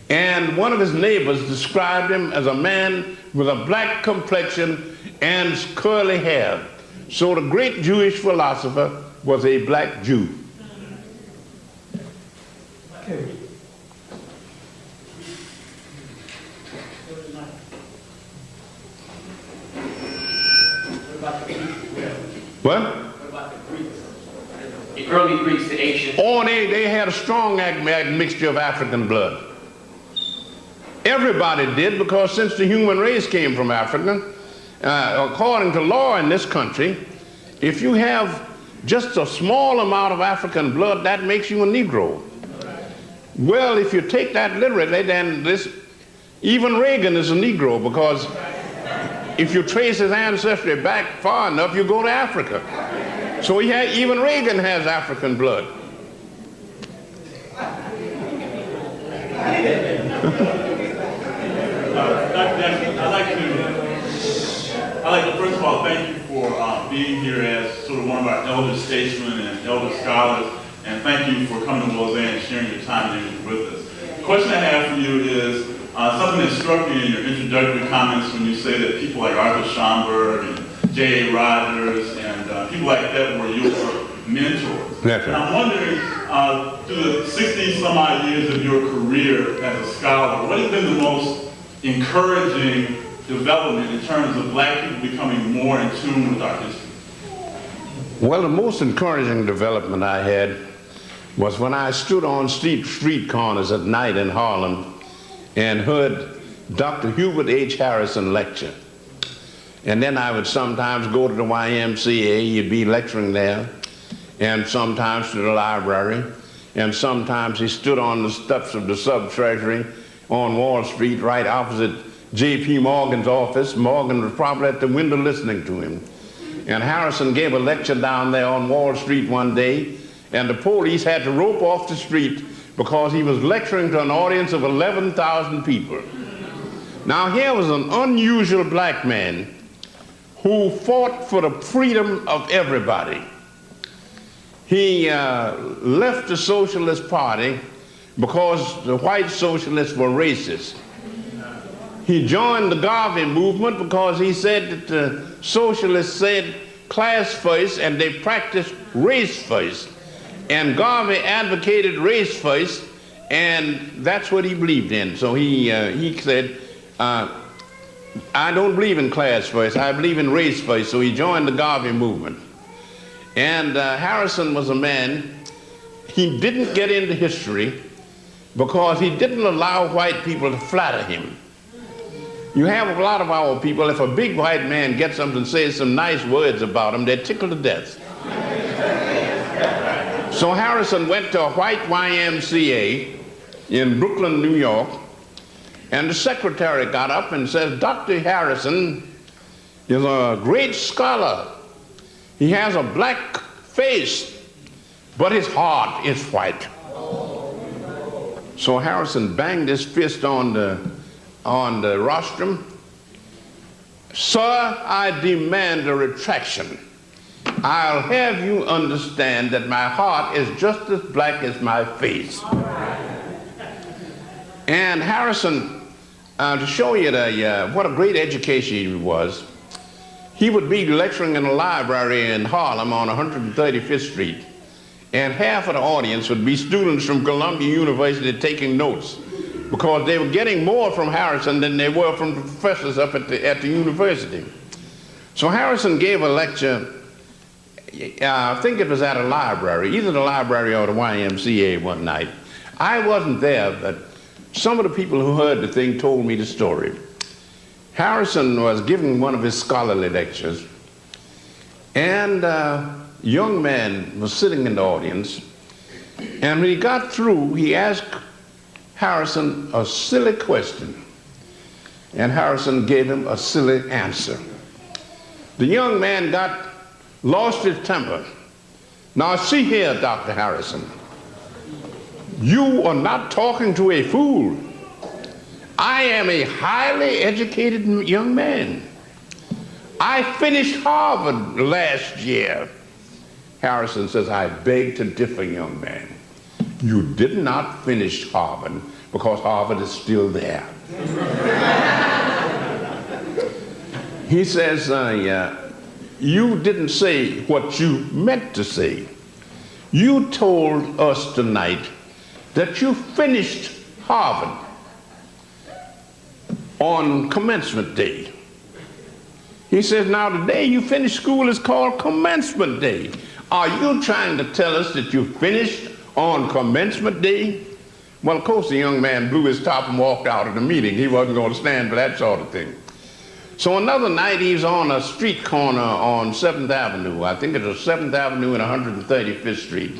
And one of his neighbors described him as a man with a black complexion and curly hair. So the great Jewish philosopher was a black Jew. Okay. What? What about the Greeks? The early Greeks, the ancient. Oh, they had a strong mixture of African blood. Everybody did, because since the human race came from Africa, according to law in this country, if you have just a small amount of African blood, that makes you a Negro. Well, if you take that literally, then even Reagan is a Negro, because if you trace his ancestry back far enough, you go to Africa. So even Reagan has African blood. Dr. Jackson, I'd like to first of all thank you for being here as sort of one of our elder statesmen and elder scholars, and thank you for coming to Lausanne and sharing your time with us. The question I have for you is something that struck me in your introductory comments when you say that people like Arthur Schomburg and J.A. Rogers and people like that were your mentors. That's right. And I'm wondering, through the 60 some odd years of your career as a scholar, what has been the most encouraging development in terms of black people becoming more in tune with our history? Well, the most encouraging development I had was when I stood on street corners at night in Harlem and heard Dr. Hubert H. Harrison lecture. And then I would sometimes go to the YMCA, he'd be lecturing there, and sometimes to the library, and sometimes he stood on the steps of the sub-treasury on Wall Street right opposite J.P. Morgan's office. Morgan was probably at the window listening to him. And Harrison gave a lecture down there on Wall Street one day, and the police had to rope off the street because he was lecturing to an audience of 11,000 people. Now here was an unusual black man who fought for the freedom of everybody. He left the Socialist Party because the white socialists were racist. He joined the Garvey movement because he said that the socialists said class first and they practiced race first. And Garvey advocated race first, and that's what he believed in. So he said, I don't believe in class first, I believe in race first. So he joined the Garvey movement. And Harrison was a man, he didn't get into history because he didn't allow white people to flatter him. You have a lot of our people, if a big white man gets them and says some nice words about them, they're tickled to death. So Harrison went to a white YMCA in Brooklyn, New York, and the secretary got up and said, Dr. Harrison is a great scholar. He has a black face, but his heart is white. So Harrison banged his fist on the rostrum. Sir, I demand a retraction. I'll have you understand that my heart is just as black as my face. And Harrison, to show you what a great education he was, he would be lecturing in a library in Harlem on 135th Street, and half of the audience would be students from Columbia University taking notes, because they were getting more from Harrison than they were from the professors up at the university. So Harrison gave a lecture, I think it was at a library, either the library or the YMCA one night. I wasn't there, but some of the people who heard the thing told me the story. Harrison was giving one of his scholarly lectures, and a young man was sitting in the audience, and when he got through, he asked Harrison a silly question, and Harrison gave him a silly answer. The young man lost his temper. Now see here, Dr. Harrison, you are not talking to a fool. I am a highly educated young man. I finished Harvard last year. Harrison says, I beg to differ, young man. You did not finish Harvard because Harvard is still there. He says, you didn't say what you meant to say. You told us tonight that you finished Harvard on commencement day. He says, now the day you finish school is called commencement day. Are you trying to tell us that you finished on commencement day? Well, of course, the young man blew his top and walked out of the meeting. He wasn't going to stand for that sort of thing. So another night, he was on a street corner on 7th Avenue. I think it was 7th Avenue and 135th Street.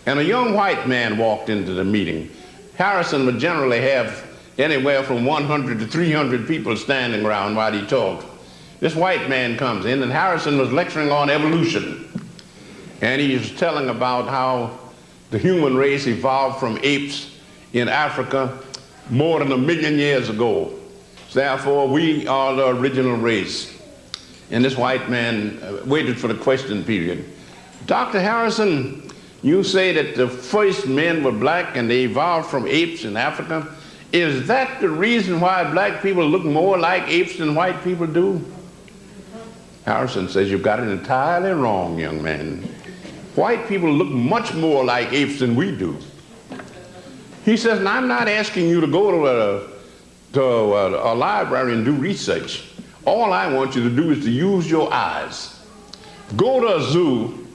And a young white man walked into the meeting. Harrison would generally have anywhere from 100 to 300 people standing around while he talked. This white man comes in, and Harrison was lecturing on evolution. And he was telling about how the human race evolved from apes in Africa more than 1 million years ago. Therefore, we are the original race. And this white man waited for the question period. Dr. Harrison, you say that the first men were black and they evolved from apes in Africa. Is that the reason why black people look more like apes than white people do? Harrison says, you've got it entirely wrong, young man. White people look much more like apes than we do. He says, and I'm not asking you to go to a library and do research. All I want you to do is to use your eyes. Go to a zoo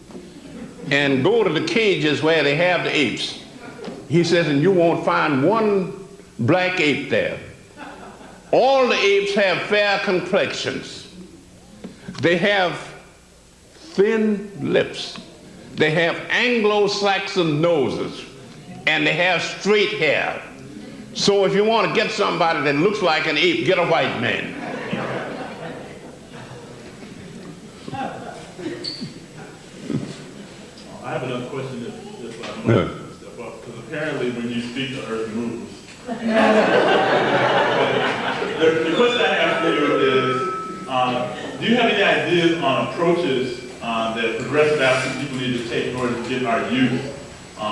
and go to the cages where they have the apes. He says, and you won't find one black ape there. All the apes have fair complexions. They have thin lips. They have Anglo-Saxon noses, and they have straight hair. So if you want to get somebody that looks like an ape, get a white man. I have another question if I might step up, because apparently when you speak, the earth moves. The question I have for you is, do you have any ideas on approaches that progressive African people need to take in order to get our youth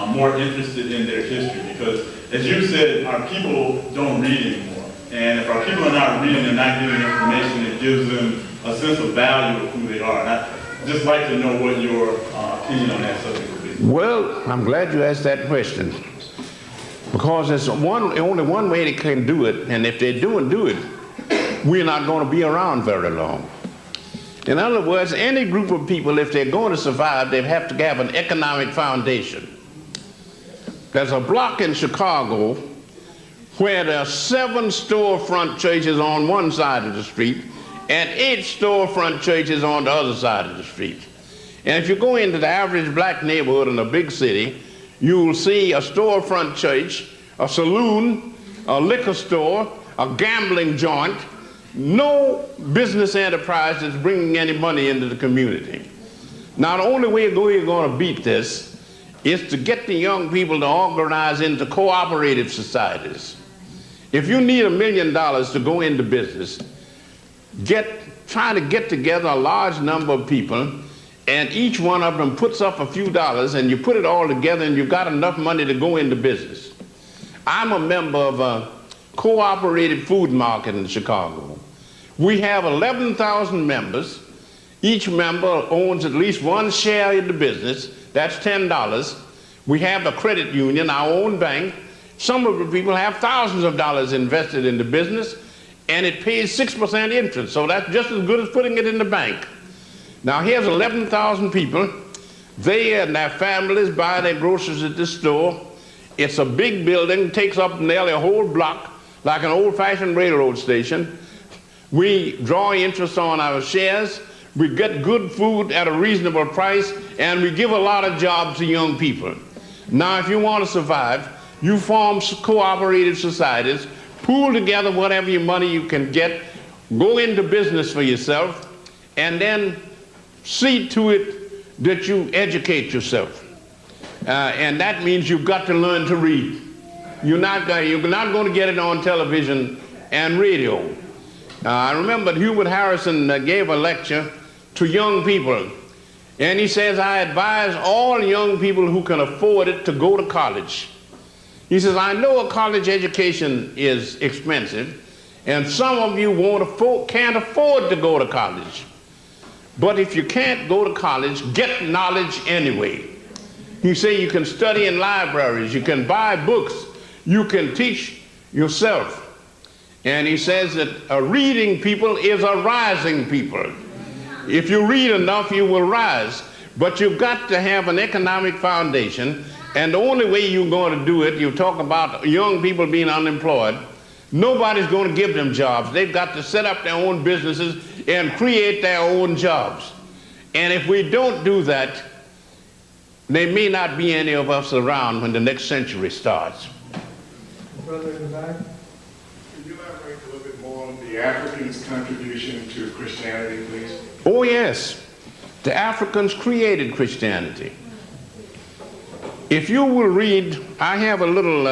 more interested in their history? Because, as you said, our people don't read anymore. And if our people are not reading and not getting information, it gives them a sense of value of who they are. And I'd just like to know what your opinion on that subject would be. Well, I'm glad you asked that question. Because there's only one way they can do it, and if they do it, we're not going to be around very long. In other words, any group of people, if they're going to survive, they have to have an economic foundation. There's a block in Chicago where there are 7 storefront churches on one side of the street and 8 storefront churches on the other side of the street. And if you go into the average black neighborhood in a big city, you'll see a storefront church, a saloon, a liquor store, a gambling joint, no business enterprise that's bringing any money into the community. Now, the only way we're going to beat this is to get the young people to organize into cooperative societies. If you need $1 million to go into business, try to get together a large number of people, and each one of them puts up a few dollars, and you put it all together, and you've got enough money to go into business. I'm a member of a cooperative food market in Chicago. We have 11,000 members. Each member owns at least one share in the business. That's $10. We have a credit union, our own bank. Some of the people have thousands of dollars invested in the business, and it pays 6% interest, so that's just as good as putting it in the bank. Now here's 11,000 people. They and their families buy their groceries at this store. It's a big building, takes up nearly a whole block, like an old-fashioned railroad station. We draw interest on our shares. We get good food at a reasonable price, and we give a lot of jobs to young people. Now, if you want to survive, you form cooperative societies, pool together whatever your money you can get, go into business for yourself, and then see to it that you educate yourself. And that means you've got to learn to read. You're not going to get it on television and radio. I remember Hubert Harrison gave a lecture to young people, and he says, I advise all young people who can afford it to go to college. He says, I know a college education is expensive, and some of you can't afford to go to college. But if you can't go to college, get knowledge anyway. He says you can study in libraries, you can buy books, you can teach yourself. And he says that a reading people is a rising people. If you read enough, you will rise. But you've got to have an economic foundation, and the only way you're going to do it, you talk about young people being unemployed, nobody's going to give them jobs. They've got to set up their own businesses and create their own jobs. And if we don't do that, there may not be any of us around when the next century starts. Brother in the back. Could you elaborate a little bit more on the Africans' contribution to Christianity, please? Oh, yes. The Africans created Christianity. If you will read, I have a little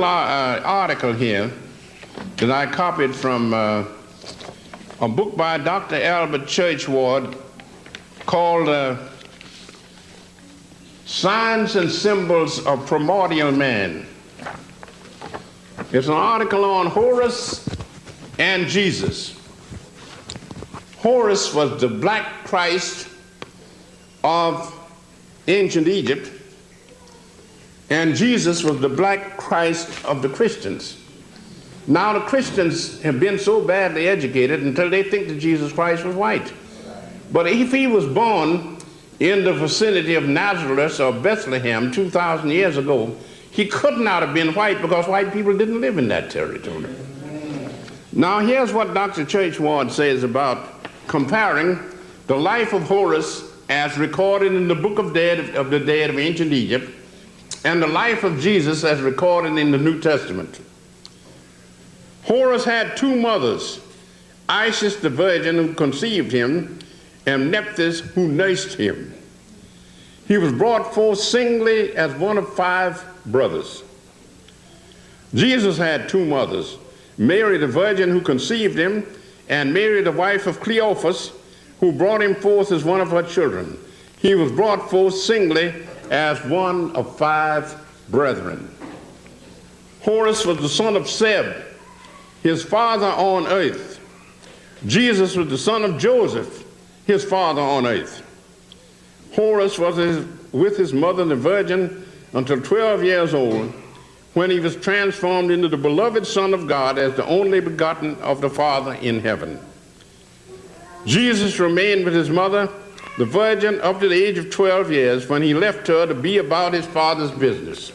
article here that I copied from a book by Dr. Albert Churchward called Signs and Symbols of Primordial Man. It's an article on Horus and Jesus. Horus was the black Christ of ancient Egypt, and Jesus was the black Christ of the Christians. Now the Christians have been so badly educated until they think that Jesus Christ was white. But if he was born in the vicinity of Nazareth or Bethlehem 2,000 years ago, he could not have been white because white people didn't live in that territory. Now here's what Dr. Churchward says about comparing the life of Horus as recorded in the Book of the Dead of ancient Egypt and the life of Jesus as recorded in the New Testament. Horus had two mothers, Isis the virgin who conceived him, and Nephthys who nursed him. He was brought forth singly as one of 5 brothers. Jesus had 2 mothers, Mary the virgin who conceived him, and Mary the wife of Cleophas, who brought him forth as one of her children. He was brought forth singly as one of 5 brethren. Horus was the son of Seb, his father on earth. Jesus was the son of Joseph, his father on earth. Horus was with his mother the virgin until 12 years old, when he was transformed into the beloved Son of God as the only begotten of the Father in heaven. Jesus remained with his mother, the virgin, up to the age of 12 years, when he left her to be about his Father's business.